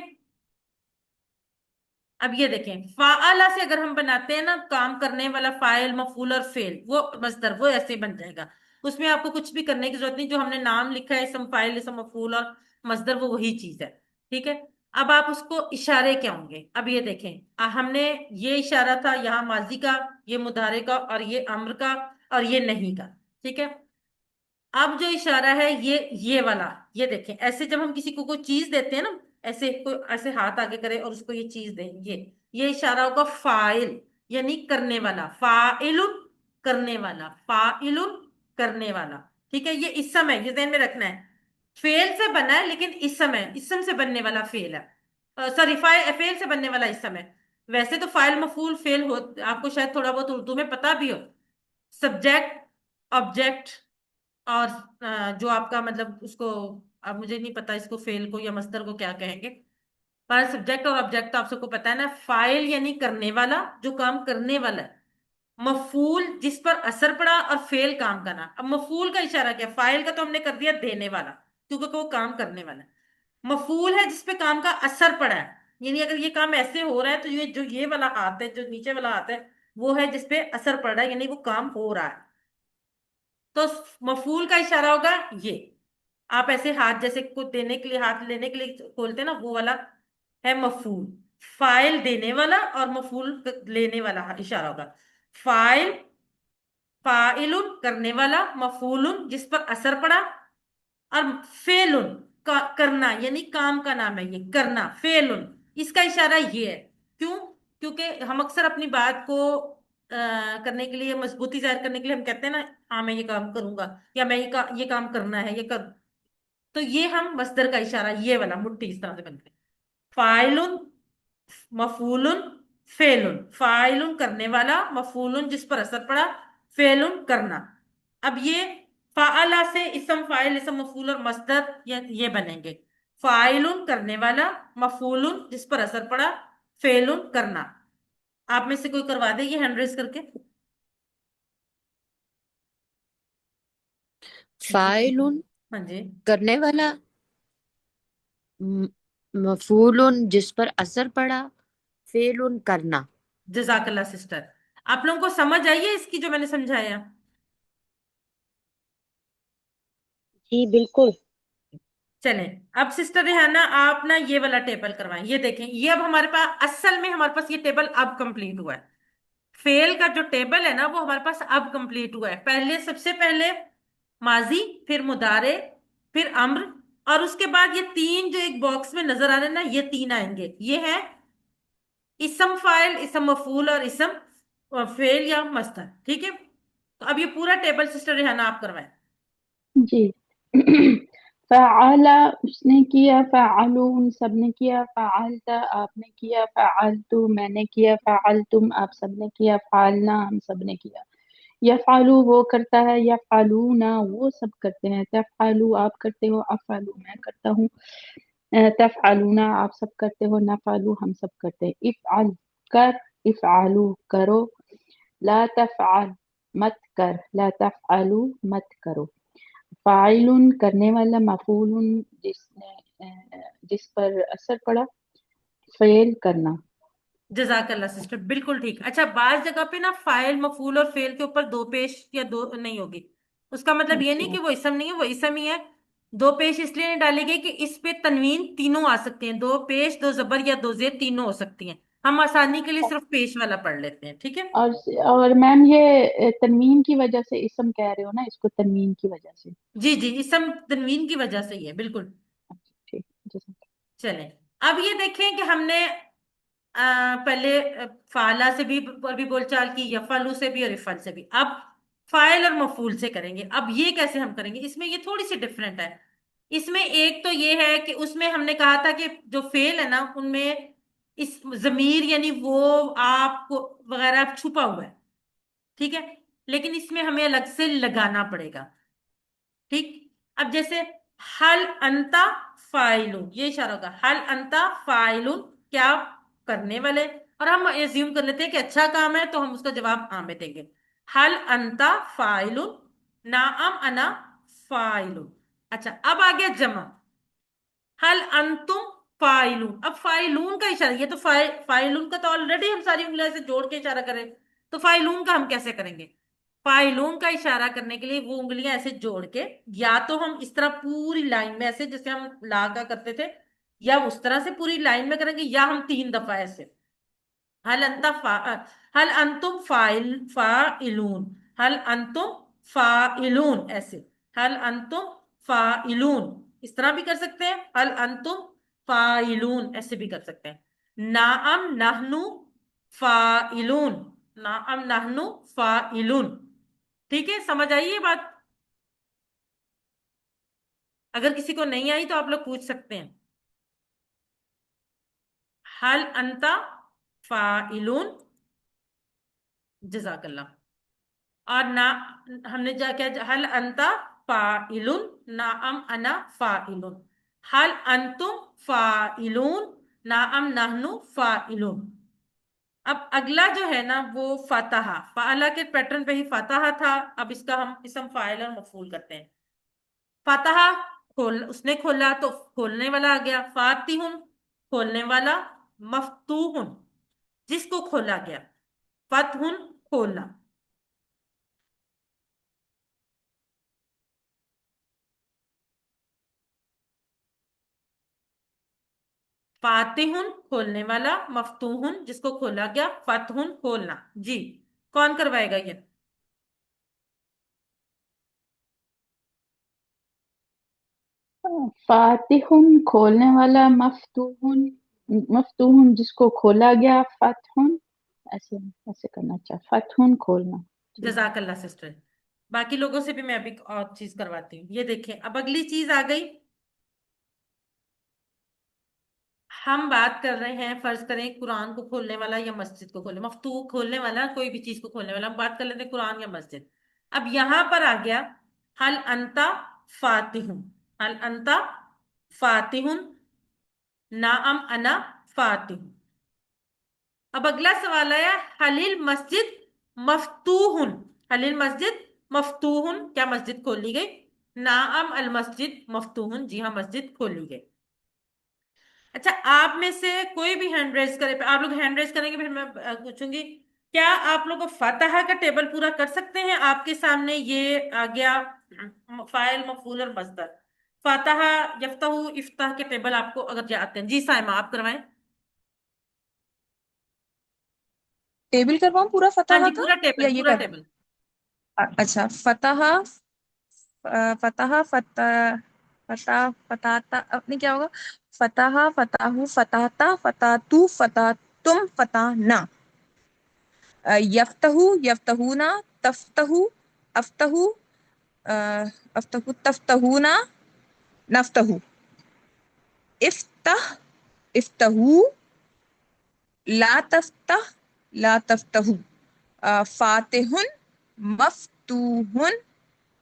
अब ये देखें, फाअला से अगर हम बनाते हैं ना, काम करने वाला, फाइल, मफूल और फेल, वो मस्दर वो ऐसे बन जाएगा। उसमें आपको कुछ भी करने की जरूरत नहीं। जो हमने नाम लिखा है, इसम फाइल, इसम मफूल और मस्दर, वो वही चीज है। ठीक है। अब आप उसको इशारे क्या होंगे, अब ये देखें। हमने ये इशारा था यहाँ माजी का, ये मुदारे का, और ये अम्र का, और ये नहीं का। ठीक है। अब जो इशारा है ये वाला, ये देखें। ऐसे जब हम किसी को कोई चीज देते हैं ना, ऐसे कोई ऐसे हाथ आगे करे और उसको ये चीज दें, ये इशारा होगा फाइल, यानी करने वाला। फाइलुन करने वाला, फाइलुन करने वाला। ठीक है। ये इसम है, ये ध्यान में रखना है। फेल से बना है लेकिन इसम है, इसम से बनने वाला फेल है। सॉरी, फेल से बनने वाला इसम है। वैसे तो फाइल मफूल फेल हो, आपको शायद थोड़ा बहुत उर्दू में पता भी हो। सब्जेक्ट, ऑब्जेक्ट, और जो आपका मतलब उसको, अब मुझे नहीं पता इसको फेल को या मस्तर को क्या कहेंगे, पर सब्जेक्ट और ऑब्जेक्ट तो आप सबको पता है ना। फाइल यानी करने वाला, जो काम करने वाला है। मफूल जिस पर असर पड़ा, और फेल काम का नाम। अब मफूल का इशारा क्या, फाइल का तो हमने कर दिया देने वाला, क्योंकि वो काम करने वाला है। मफूल है जिस पे काम का असर पड़ा है, यानी अगर ये काम ऐसे हो रहा है तो ये जो ये वाला हाथ है, जो नीचे वाला हाथ है, वो है जिस पे असर पड़ रहा है, यानी वो काम हो रहा है। तो मफूल का इशारा होगा ये। आप ऐसे हाथ जैसे को देने के लिए, हाथ लेने के लिए खोलते हैं ना, वो वाला है मफूल। फाइल देने वाला, और मफूल लेने वाला इशारा होगा। फाइल, फाइलुन करने वाला, मफूलुन जिस पर असर पड़ा, और फेलुन करना, यानी काम का नाम है ये, करना, फेलुन। इसका इशारा ये है। क्यों? क्योंकि हम अक्सर अपनी बात को करने के लिए, मजबूती जाहिर करने के लिए हम कहते हैं ना, हाँ मैं ये काम करूंगा, या मैं ये काम करना है, ये कर। तो ये हम मस्दर का इशारा, ये वाला मुट्ठी इस तरह से बनते हैं। फाइलुन, मफूलुन, फेलुन। फाइलुन करने वाला, मफूलुन जिस पर असर पड़ा, फेलुन करना। अब ये फाअला से इसम फाइल इसम मफूल और मस्दर ये बनेंगे। फाइलुन करने वाला, मफूलुन जिस पर असर पड़ा, फेलुन करना। आप में से कोई करवा दे ये हैंड रेस करके। जी। फाइलुन हाँ जी। करने वाला, म- मफूलुन जिस पर असर पड़ा, फेलुन करना। जजाकल्ला सिस्टर। आप लोगों को समझ आई है इसकी जो मैंने समझाया? जी बिल्कुल। चलें, अब सिस्टर रेहाना आप ना ये वाला टेबल करवाएं। ये देखें, ये अब हमारे पास, असल में हमारे पास ये टेबल अब कंप्लीट हुआ है। फेल का जो टेबल है ना, वो हमारे पास अब कंप्लीट हुआ है। पहले, सबसे पहले माजी, फिर मुदारे, फिर अम्र, और उसके बाद ये तीन जो एक बॉक्स में नजर आ रहे हैं ना, ये तीन आएंगे। ये है इसम फाइल, इसम मफूल, और इसम फेल या मस्तर। ठीक है, तो अब ये पूरा टेबल सिस्टर रेहाना आप करवाएं। जी। फ़अला उसने किया, फ़अलू उन सब ने किया, फ़अलता आपने किया, फ़अलतु मैंने किया, फ़अलतुम आप सब ने किया, फ़अलना हम सब ने किया। यफ़अलु वो करता है, यफ़अलूना वो सब करते हैं, तफ़अलु आप करते हो, अफ़अलु मैं करता हूँ, तफ़अलूना आप सब करते हो, नफ़अलु हम सब करते हैं। इफ़अल कर, इफ़अलु करो, ला तफ़अल मत कर, ला तफ़अलु मत करो। फ़ाइलुन करने वाला, मफ़ूलुन जिस पर असर पड़ा, फ़ेल करना। जजाकल्ला सिस्टर, बिल्कुल ठीक। अच्छा, बाज जगह पे ना फाइल मफूल और फेल के ऊपर दो पेश या दो नहीं होगी। उसका मतलब ये नहीं अच्छा, कि वो इसम नहीं है, वो इसम ही है। दो पेश इसलिए नहीं डाली गई कि इस पे तनवीन तीनों आ सकते हैं। दो पेश, दो जबर या दो जेर तीनों हो सकती हैं। हम आसानी के लिए सिर्फ पेश वाला पढ़ लेते हैं, ठीक है। और मैम ये तनवीन की वजह से इसम कह रहे हो ना, इसको तनवीन की वजह से। जी जी, इसम तनवीन की वजह से ही है, बिल्कुल। अच्छा, ठीक, जैसा। चलें, अब ये देखें कि हमने पहले फाला से भी अभी बोलचाल की, यफालू से भी और इफल से भी। अब फाइल और मफूल से करेंगे। अब ये कैसे हम करेंगे, इसमें ये थोड़ी सी डिफरेंट है। इसमें एक तो ये है कि उसमें हमने कहा था कि जो फेल है ना, उनमें इस जमीर यानी वो, आपको वगैरह छुपा हुआ है, ठीक है। लेकिन इसमें हमें अलग से लगाना पड़ेगा। ठीक। अब जैसे हल अंता फाइलुन, ये इशारा होगा, हल अंता फाइलुन, क्या करने वाले। और हम एज्यूम कर लेते हैं कि अच्छा काम है, तो हम उसका जवाब हाँ में देंगे। हल अंता फाइलुन, नाअम अना फाइलुन। अच्छा, अब आ गया जमा। हल अंतुम फाइलून। अब फाइलून का इशारा, ये तो फाइलून का तो ऑलरेडी हम सारी उंगलियां से जोड़ के इशारा करें, तो फाइलून का हम कैसे करेंगे? फाइलून का इशारा करने के लिए वो उंगलियां ऐसे जोड़ के, या तो हम इस तरह पूरी लाइन में ऐसे जैसे हम ला का करते थे, या उस तरह से पूरी लाइन में करेंगे, या हम तीन दफा ऐसे। हल अंता हल अंतुम फाइलून, हल अंतुम फाइलून, ऐसे। हल अंतुम फाइलून, इस तरह भी कर सकते हैं। हल अंतुम फाइलून, ऐसे भी कर सकते हैं। नाअम नहनु फाइलून, नाअम नहनु फाइलून। ठीक है, समझ आई ये बात? अगर किसी को नहीं आई तो आप लोग पूछ सकते हैं। हल अंता फाइलुन, जजाकल्ला। और ना हमने जा क्या, हल अंता फाइलुन, नाअम अना फाइलुन, हल अंतुम फाइलून, नाअम नहनु फाइलुन। अब अगला जो है ना वो फतहा, फाला के पैटर्न पे ही फतहा था, अब इसका हम इसम फाइल और मफूल करते हैं। फतहा, खोल, उसने खोला तो खोलने वाला आ गया। फातिहुन, खोलने वाला। मफ्तूहुन, जिसको खोला गया। फतहुन, खोलना। फातिहुन, खोलने वाला। मफ्तूहुन, जिसको खोला गया। फतहुन, खोलना। जी, कौन करवाएगा ये? फातिहुन खोलने वाला, मफ्तूहुन मफ्तूहुन जिसको खोला गया, फतहुन, ऐसे ऐसे करना चाहिए, फतहुन खोलना। जी। जजाकल्ला सिस्टर। बाकी लोगों से भी मैं अभी और चीज करवाती हूँ। ये देखें, अब अगली चीज आ गई। हम बात कर रहे हैं, फर्ज करें कुरान को खोलने वाला या मस्जिद को खोलने, मफ्तू खोलने वाला, कोई भी चीज को खोलने वाला। हम बात कर लेते हैं कुरान या मस्जिद। अब यहां पर आ गया हल अंता फातिहुन, हल अंता फातिहुन, नाअम अना फातिहुन। अब अगला सवाल आया, हलिल मस्जिद मफ्तूहुन, हलिल मस्जिद मफ्तूहुन, क्या मस्जिद खोली गई? नाअम अल मस्जिद मफ्तूहुन, जी हाँ मस्जिद खोली गई। अच्छा, आप में से कोई भी हैंड रेज करे, आप लोग हैंड रेज करेंगे फिर मैं पूछूंगी। क्या आप लोग फतहा का टेबल पूरा कर सकते हैं? आपके सामने ये आ गया फाइल, मफूल और मस्दर। फतहा, यफ्तहू, इफ्ताह के टेबल आपको अगर आते हैं। जी साइमा, आप करवाएं। टेबल करवाऊं पूरा हाँ फतह जी, का पूरा या टेबल, ये पूरा कर? टेबल। अच्छा, फतह, फतह, फतह, फतह, फताता, अपने क्या होगा? फतह, फताहू, फताता, फतातू, फतातुम, फताना। यफ्तहू, यफ्तहूना, तफ्तहू, अफ्तहू, अफ्तहू, तफ्तहूना, नफ्तहू। इफ्तह, इफ्तहू, ला तफ्तह, ला तफ्तहू। फातिहुन, मफ्तूहुन,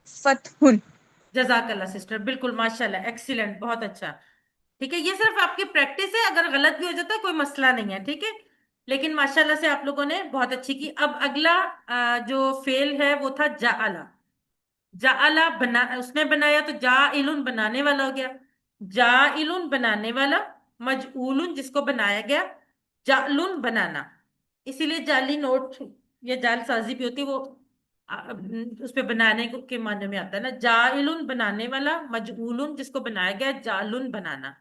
फतहुन। जजाकल्ला सिस्टर, बिल्कुल माशाल्लाह, एक्सीलेंट, बहुत अच्छा। ठीक है, ये सिर्फ आपकी प्रैक्टिस है, अगर गलत भी हो जाता है कोई मसला नहीं है, ठीक है। लेकिन माशाल्लाह से आप लोगों ने बहुत अच्छी की। अब अगला जो फेल है वो था जाअला। जाअला बना, उसने बनाया तो जाइलुन बनाने वाला हो गया। जाइलुन बनाने वाला, मजऊलुन जिसको बनाया गया, जालुन बनाना। इसीलिए जाली नोट या जाल साजी भी होती है, वो उस पे बनाने के मायने में आता है ना। जाइलुन बनाने वाला, मजऊलुन जिसको बनाया गया, जालुन बनाना।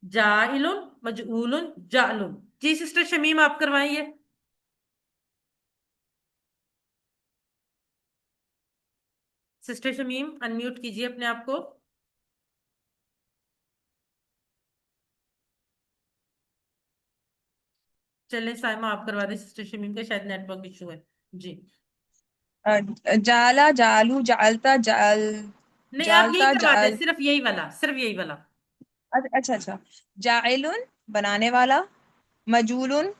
जाइलुन, मजऊलुन, जालुन। जी सिस्टर शमीम, आप करवाइए। सिस्टर शमीम, अनम्यूट कीजिए अपने आप को। चलें साइमा, आप करवा दें सिस्टर शमीम का, शायद नेटवर्क इशू है। जी, जाला, जालू, जालता, जाल, नहीं आप यही जालता, करवा दें, जाल। सिर्फ यही वाला, सिर्फ यही वाला। अच्छा, अच्छा। जाइलुन बनाने वाला, मजूलुन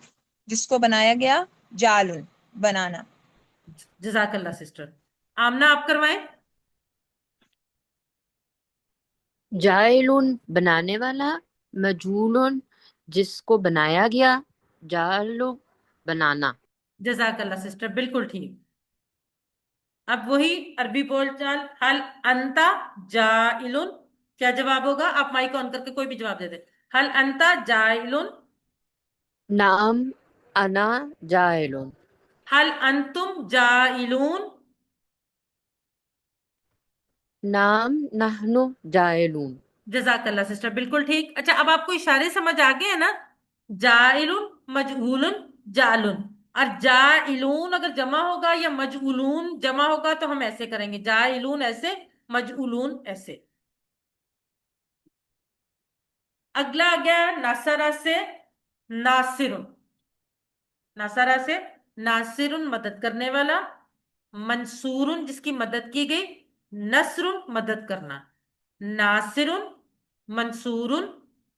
जिसको बनाया गया, जालुन बनाना। जजाकल्ला सिस्टर। आमना, आप करवाएं। जाइलुन बनाने वाला, मजहूलुन जिसको बनाया गया, जालु बनाना। जजाकल्ला सिस्टर, बिल्कुल ठीक। अब वही अरबी बोलचाल, हल अंता जाइलुन, क्या जवाब होगा? आप माइक ऑन करके कोई भी जवाब दे दे। हल अंता जाइलुन, नाम अना जाइलुन। हल अंतुम जाइलून, नाम नहनु जाइलुन। जजाकल्ला सिस्टर, बिल्कुल ठीक। अच्छा, अब आपको इशारे समझ आ गए हैं ना? जाइलुन, मजहूलुन, जालुन। और जाइलून अगर जमा होगा या मजहूलून जमा होगा तो हम ऐसे करेंगे, जाइलून ऐसे, मजहूलून ऐसे। अगला आ गया नासरा से नासिरुन, नासरा से नासिरुन मदद करने वाला, मंसूरुन जिसकी मदद की गई, नसरुन मदद करना। नासिरुन, मंसूरुन,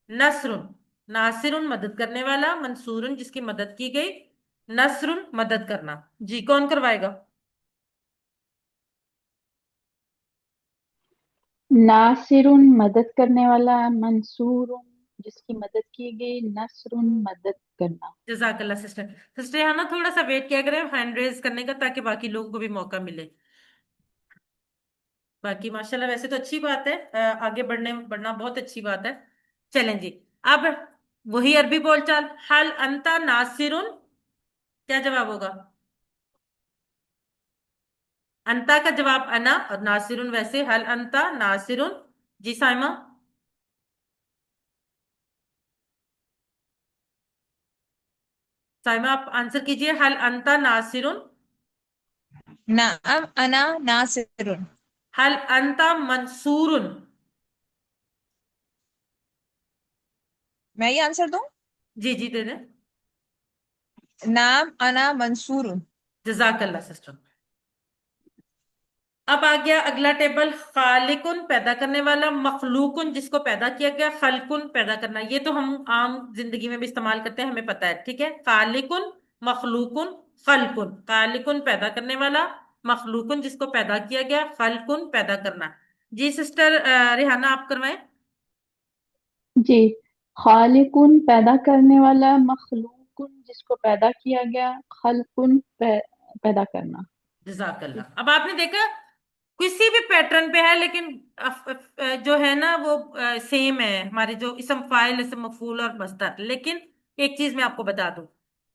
नसरुन। नासिरुन मदद करने वाला, मंसूरुन जिसकी मदद की गई, नसरुन मदद करना। जी कौन करवाएगा? नासिरुन मदद करने वाला, मंसूरुन जिसकी मदद की गई, नसरुन मदद करना। जजाकल्ला सिस्टर। सिस्टर यहाँ ना थोड़ा सा वेट किया करें हैंड रेज करने का, ताकि बाकी लोगों को भी मौका मिले। बाकी माशाल्लाह वैसे तो अच्छी बात है, आगे बढ़ना बहुत अच्छी बात है। चलें जी। अब वही अरबी बोलचाल, हल अंता नासिरुन, क्या जवाब होगा? अंता का जवाब अना, और नासिरुन वैसे, हल अंता नासिरुन। जी साइमा। साइमा आप आंसर कीजिए, हल अंता नासिरुन। नाम अना नासिरुन। हल अंता मंसूरुन। मैं ये आंसर दूं? जी जी दे दें। नाम अना मंसूरुन। जजाकल्ला सिस्टर। अब आ गया अगला टेबल, खालिकुन पैदा करने वाला, मखलूकुन जिसको पैदा किया गया, खलकुन पैदा करना। ये तो हम आम जिंदगी में भी इस्तेमाल करते हैं, हमें पता है, ठीक है। खालिकुन, मखलूकुन, खलकुन। खालिकुन पैदा करने वाला, मखलूकुन जिसको पैदा किया गया, खलकुन पैदा करना। जी सिस्टर रिहाना आप करवाएं। जी, खालिकुन पैदा करने वाला, मखलूकुन जिसको पैदा किया गया, खलकुन पैदा करना। जजाकल्ला। अब आपने देखा किसी भी पैटर्न पे है, लेकिन जो है ना वो सेम है, हमारे जो इसम फाइल, इसम मफूल और मस्दर। लेकिन एक चीज मैं आपको बता दूं,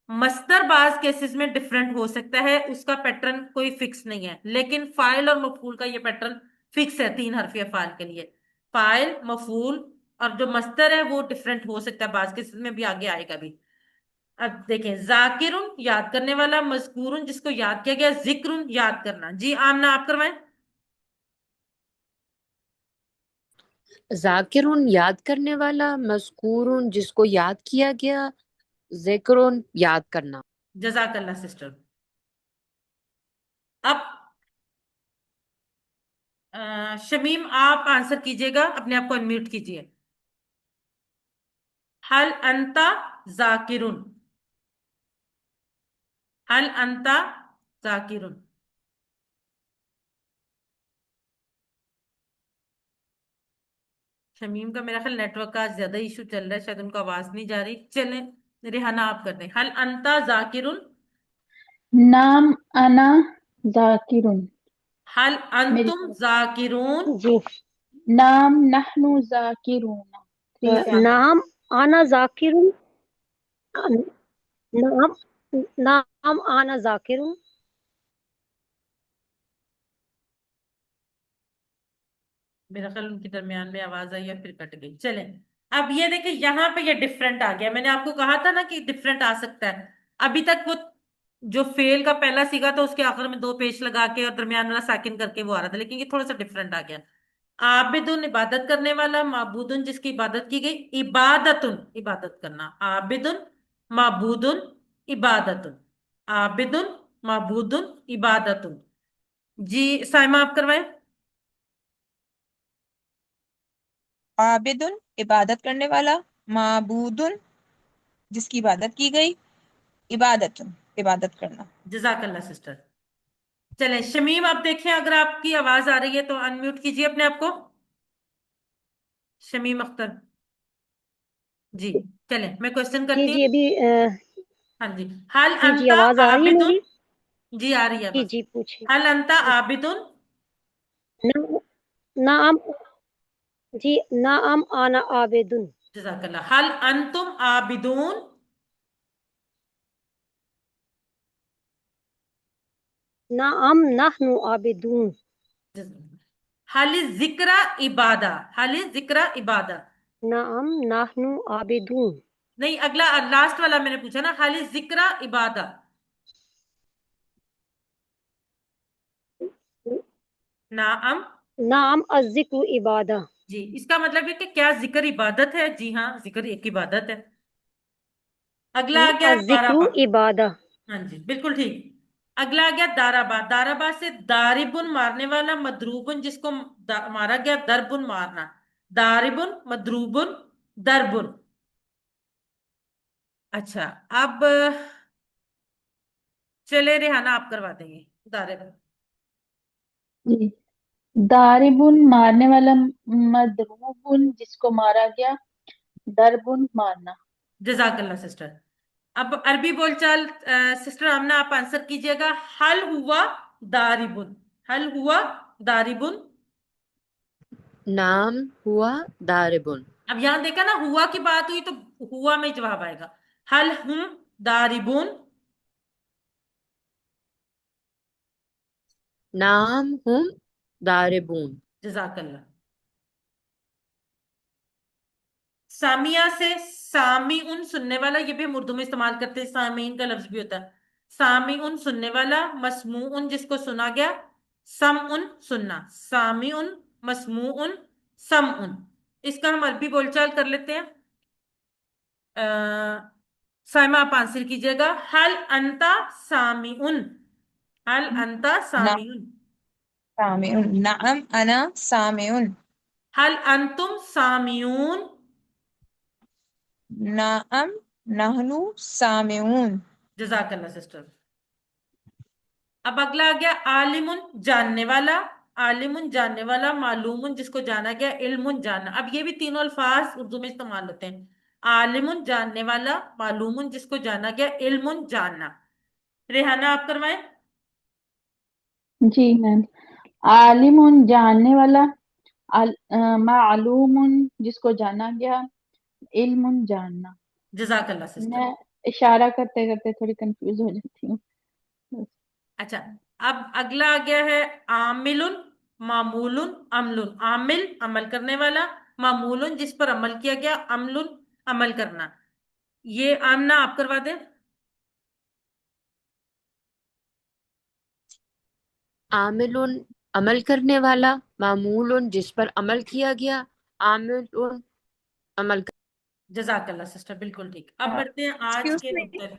मस्दर बाज केसेस में डिफरेंट हो सकता है, उसका पैटर्न कोई फिक्स नहीं है, लेकिन फाइल और मफूल का ये पैटर्न फिक्स है, तीन हरफी अफाल के लिए। फाइल, मफूल और जो मस्दर है वो डिफरेंट हो सकता है, बाज केसेस में भी आगे आएगा भी। अब देखें, जाकिरुन याद करने वाला, मजकूरुन जिसको याद किया गया, जिक्रुन याद करना। जी आमना आप करवाएं। जाकिरुन याद करने वाला, मज़कूरुन जिसको याद किया गया, जिक्रुन याद करना। जजाकल्ला सिस्टर। अब शमीम आप आंसर कीजिएगा, अपने आप को अनम्यूट कीजिए। हल अंता जाकिरुन। हल अंता जाकिरुन। शमीम का मेरा ख्याल नेटवर्क का ज्यादा इशू चल रहा है, शायद उनको आवाज नहीं जा रही। चले रिहाना आप कर दें, हल अंता जाकिरुन। नाम अना जाकिरुन। हल मेरी अंतुम तरफ, जाकिरून। जी। नाम नहनु जाकिरून। Three second. नाम आना जाकिरुन। नाम नाम आना जाकिरुन। मेरा ख्याल उनके दरमियान में आवाज आई या फिर कट गई। चलें, अब ये देखिए यहाँ पे ये डिफरेंट आ गया, मैंने आपको कहा था ना कि डिफरेंट आ सकता है। अभी तक वो जो फेल का पहला सीगा था उसके आखिर में दो पेश लगा के और दरमियान वाला साकिन करके वो आ रहा था, लेकिन ये थोड़ा सा डिफरेंट आ गया। आबिदुन इबादत करने वाला, माबूदुन जिसकी इबादत की गई, इबादतुन इबादत करना। आबिदुन, माबूदुन, इबादतुन। आबिदुन, माबूदुन, इबादतुन। जी साइमा आप करवाएं। आबिदुन इबादत करने वाला, माबूदुन जिसकी इबादत की गई, इबादतुन इबादत करना। जजाकल्ला सिस्टर। चलें शमीम, आप देखें अगर आपकी आवाज आ रही है तो अनम्यूट कीजिए अपने आप को। शमीम अख्तर। जी। चलें मैं क्वेश्चन जी करती जी, हूँ। अभी हाँ जी। हल जी जी, अंता आवाज आ रही है आबिदुन। मेरी? जी आ रही है जी बस। जी, पूछिए। हल अंता जी। आबिदुन। ना, नाम, जी, नाम आना आबेदुन। जजाकल्ला। हल अंतुम आबिदून। नाम नहनु आबेदुन। हल जिक्रा इबादा। हल जिक्रा इबादा। नाम नहनु आबेदुन। नहीं, अगला लास्ट वाला मैंने पूछा ना, हल जिक्रा इबादा। नाम। नाम अज़िक्र इबादा। जी, इसका मतलब है कि क्या जिक्र इबादत है? जी हाँ, जिक्र एक इबादत है। अगला आ गया दाराबा। अज़िक्र इबादा। हाँ जी बिल्कुल ठीक। अगला आ गया दाराबा। दाराबा से दारिबुन मारने वाला, मदरूबुन जिसको मारा गया, दरबुन मारना। दारिबुन, मदरूबुन, दरबुन। अच्छा, अब चले रेहाना, आप करवा देंगे दारे पर। जी। दारिबुन मारने वाला, मदरूबुन जिसको मारा गया, दरबुन मारना। जजाकल्ला सिस्टर। अब अरबी बोलचाल सिस्टर आमना आप आंसर कीजिएगा। हल हुआ दारिबुन, हल हुआ दारिबुन। नाम हुआ दारिबुन। अब यहां देखा ना, हुआ की बात हुई तो हुआ में जवाब आएगा। हल हुम दारिबुन। नाम हुम दारिबुन। जजाकल्ला। सामिया से सामी उन सुनने वाला, ये भी हम उर्दू में इस्तेमाल करते हैं, सामीन का लफ्ज भी होता है। सामी उन सुनने वाला, मसमू उन जिसको सुना गया, सम उन सुनना, सामी उन, मसमू उन, सम उन। इसका हम अरबी बोलचाल कर लेते हैं। साइमा आप आंसर कीजिएगा। हल अंता सामी उन, हल अंता ना सामी उन। सामिउन, नाम अना सामिउन, हल अंतुम सामियून। नाम नहनु सामिउन। जजाकल्ला सिस्टर। अब अगला आ गया आलिमुन जानने वाला, आलिमुन जानने वाला, मालूमुन जिसको जाना गया, इल्मुन जानना। अब ये भी तीनों अल्फाज उर्दू में इस्तेमाल होते हैं। आलिमुन जानने वाला, मालूमुन जिसको जाना गया, इल्मुन जानना। रेहाना आप करवाएं। जी मैम। आलिमुन जानने वाला, मालूमुन जिसको जाना गया, इल्मुन जानना। जजाकल्ला सिस्टर। मैं इशारा करते करते थोड़ी कंफ्यूज हो जाती हूँ। अच्छा, अब अगला आ गया है आमिलुन, मामूलुन, अमलुन। आमिल अमल करने वाला, मामूलुन जिस पर अमल किया गया, अमलुन अमल करना। ये आमना आप करवा दें। आमिलुन अमल करने वाला, मामूलुन जिस पर अमल किया गया, आमिलुन अमल कर। जजाकल्ला सिस्टर, बिल्कुल ठीक। अब बढ़ते हैं आज एक्सक्यूज के मी, नुक्ते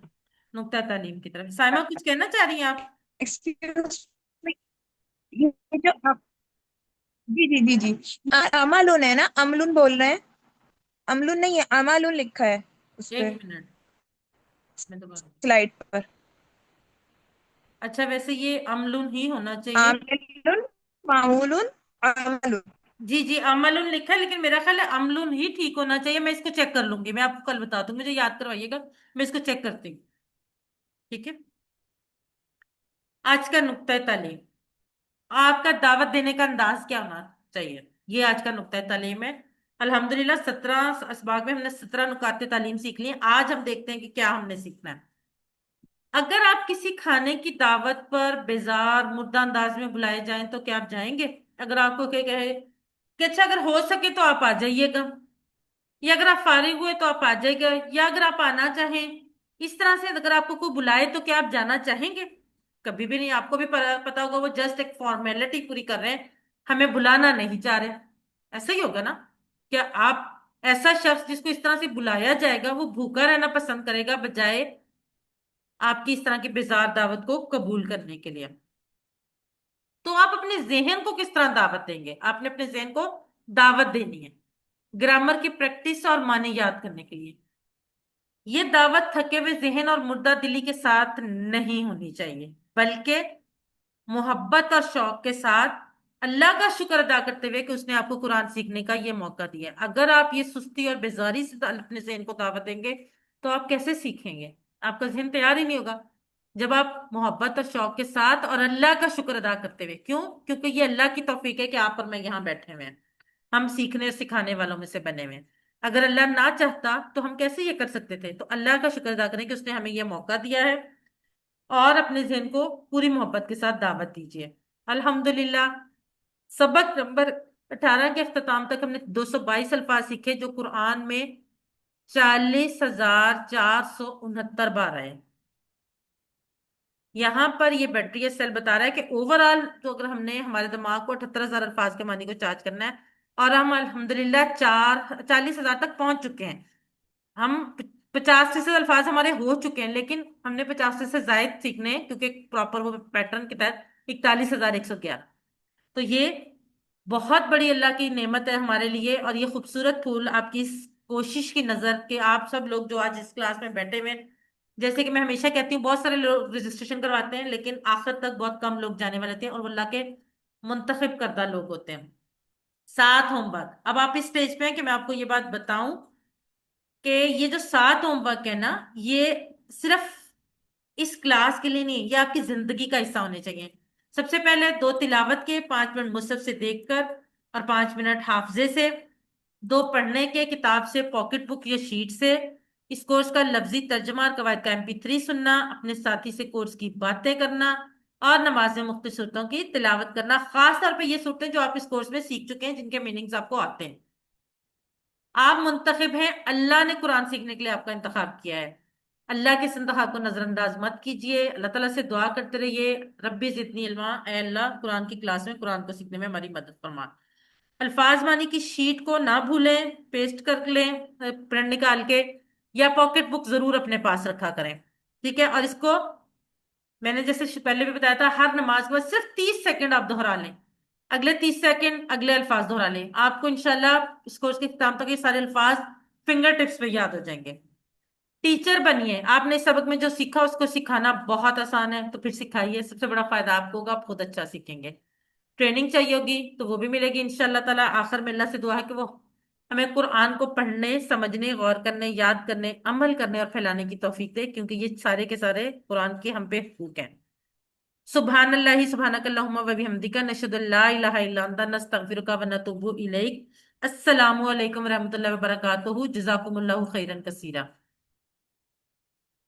नुक्ता तालीम की तरफ। साइमा कुछ कहना चाह रही हैं आप? एक्सक्यूज मी, ये जो जी जी जी जी, अमलुन है ना, अमलुन बोल रहे हैं, अमलुन नहीं है, अमलुन लिखा है उस पे एक मिनट, मैं दोबारा। स्लाइड पर। अच्छा, वैसे ये अमलुन ही होना चाहिए। आमिलुन, मामूलुन, अमलुन। जी जी, अमलुन लिखा है, लेकिन मेरा ख्याल है अमलुन ही ठीक होना चाहिए। मैं इसको चेक कर लूंगी, मैं आपको कल बता दूंगी, मुझे याद करवाइएगा। मैं इसको चेक करती हूँ। ठीक है। आज का नुक्ता तालीम, आपका दावत देने का अंदाज क्या होना चाहिए, ये आज का नुक्ता तालीम है। अल्हम्दुलिल्लाह 17 असबाग में हमने 17 नुकाते तालीम सीख लिए। आज हम देखते हैं कि क्या हमने सीखना है। अगर आप किसी खाने की दावत पर बेजार मुर्दा अंदाज में बुलाए जाएं तो क्या आप जाएंगे? अगर आपको क्या कहे कि अच्छा अगर हो सके तो आप आ जाइएगा, या अगर आप फारिग हुए तो आप आ जाइएगा, या अगर आप आना चाहें, इस तरह से अगर आपको कोई बुलाए तो क्या आप जाना चाहेंगे? कभी भी नहीं। आपको भी पता होगा वो जस्ट एक फॉर्मेलिटी पूरी कर रहे हैं, हमें बुलाना नहीं चाह रहे। ऐसा ही होगा ना? क्या आप ऐसा शख्स जिसको इस तरह से बुलाया जाएगा वो भूखा रहना पसंद करेगा बजाय आपकी इस तरह की बेजार दावत को कबूल करने के लिए? तो आप अपने जहन को किस तरह दावत देंगे? आपने अपने जहन को दावत देनी है ग्रामर की प्रैक्टिस और माने याद करने के लिए। ये दावत थके हुए जहन और मुर्दा दिली के साथ नहीं होनी चाहिए, बल्कि मोहब्बत और शौक के साथ अल्लाह का शुक्र अदा करते हुए कि उसने आपको कुरान सीखने का ये मौका दिया। अगर आप ये सुस्ती और बेजारी से अपने जहन को दावत देंगे तो आप कैसे सीखेंगे? आपका जहन तैयार ही नहीं होगा। जब आप मोहब्बत और शौक के साथ और अल्लाह का शुक्र अदा करते हुए, क्यों? क्योंकि ये अल्लाह की तौफीक है कि आप और मैं यहाँ बैठे हुए हैं, हम सीखने और सिखाने वालों में से बने हुए हैं। अगर अल्लाह ना चाहता तो हम कैसे ये कर सकते थे? तो अल्लाह का शुक्र अदा करें कि उसने हमें यह मौका दिया है, और अपने जहन को पूरी मोहब्बत के साथ दावत दीजिए। अल्हम्दुलिल्लाह, सबक नंबर 18 के अख्ताम तक हमने 222 अल्फाज सीखे जो कुरान में 40,469 बार आए। यहाँ पर ये बैटरी सेल बता रहा है कि ओवरऑल तो अगर हमने हमारे दिमाग को 78,000 अल्फाज के मानी को चार्ज करना है, और हम अल्हम्दुलिल्लाह 40,000 तक पहुंच चुके हैं। हम 50 से अल्फाज हमारे हो चुके हैं, लेकिन हमने 50 से जायद सीखने हैं, क्योंकि प्रॉपर वो पैटर्न के तहत 41,111। तो ये बहुत बड़ी अल्लाह की नेमत है हमारे लिए, और ये खूबसूरत फूल आपकी इस کوشش کی نظر کہ آپ سب لوگ جو آج اس کلاس میں بیٹھے ہوئے ہیں، جیسے کہ میں ہمیشہ کہتی ہوں، بہت سارے لوگ رجسٹریشن کرواتے ہیں لیکن آخر تک بہت کم لوگ جانے والے ہوتے ہیں اور وہ اللہ کے منتخب کردہ لوگ ہوتے ہیں۔ 7 ہوم ورک، اب آپ اس سٹیج پہ ہیں کہ میں آپ کو یہ بات بتاؤں کہ یہ جو 7 ہوم ورک ہے نا، یہ صرف اس کلاس کے لیے نہیں، یہ آپ کی زندگی کا حصہ ہونے چاہیے۔ سب سے پہلے 2 تلاوت کے، 5 منٹ مصحف سے دیکھ کر اور 5 منٹ حافظے سے، 2 پڑھنے کے کتاب سے، پاکٹ بک یا شیٹ سے، اس کورس کا لفظی ترجمہ اور قواعد کا MP3 سننا، اپنے ساتھی سے کورس کی باتیں کرنا اور نماز میں مختلف صورتوں کی تلاوت کرنا، خاص طور پہ یہ صورتیں جو آپ اس کورس میں سیکھ چکے ہیں، جن کے میننگز آپ کو آتے ہیں۔ آپ منتخب ہیں، اللہ نے قرآن سیکھنے کے لیے آپ کا انتخاب کیا ہے۔ اللہ کے اس انتخاب کو نظر انداز مت کیجیے، اللہ تعالیٰ سے دعا کرتے رہیے، ربی زدنی علما، اے اللہ قرآن کی کلاس میں قرآن کو سیکھنے میں ہماری مدد فرما۔ الفاظ معنی کی شیٹ کو نہ بھولیں، پیسٹ کر لیں پرنٹ نکال کے، یا پاکٹ بک ضرور اپنے پاس رکھا کریں، ٹھیک ہے؟ اور اس کو میں نے جیسے پہلے بھی بتایا تھا، ہر نماز کے بعد صرف 30 سیکنڈ آپ دہرا لیں، اگلے 30 سیکنڈ اگلے الفاظ دہرا لیں، آپ کو انشاءاللہ اس کورس کے اختتام تک یہ سارے الفاظ فنگر ٹپس پہ یاد ہو جائیں گے۔ ٹیچر بنیے، آپ نے اس سبق میں جو سیکھا اس کو سکھانا بہت آسان ہے، تو پھر سکھائیے، سب سے بڑا فائدہ آپ کو ہوگا، آپ خود اچھا سیکھیں گے۔ ٹریننگ چاہیے ہوگی تو وہ بھی ملے گی انشاءاللہ تعالیٰ۔ آخر میں اللہ سے دعا ہے کہ وہ ہمیں قرآن کو پڑھنے، سمجھنے، غور کرنے، یاد کرنے، عمل کرنے اور پھیلانے کی توفیق دے، کیونکہ یہ سارے کے سارے قرآن کے ہم پہ حقوق ہیں۔ سبحان اللہ، سبحانک اللہم و بحمدک، نشہد ان لا الہ الا انت، نستغفرک و نتوب الیک۔ السلام علیکم و رحمۃ اللہ وبرکاتہ، جزاکم اللہ خیرا کثیرا۔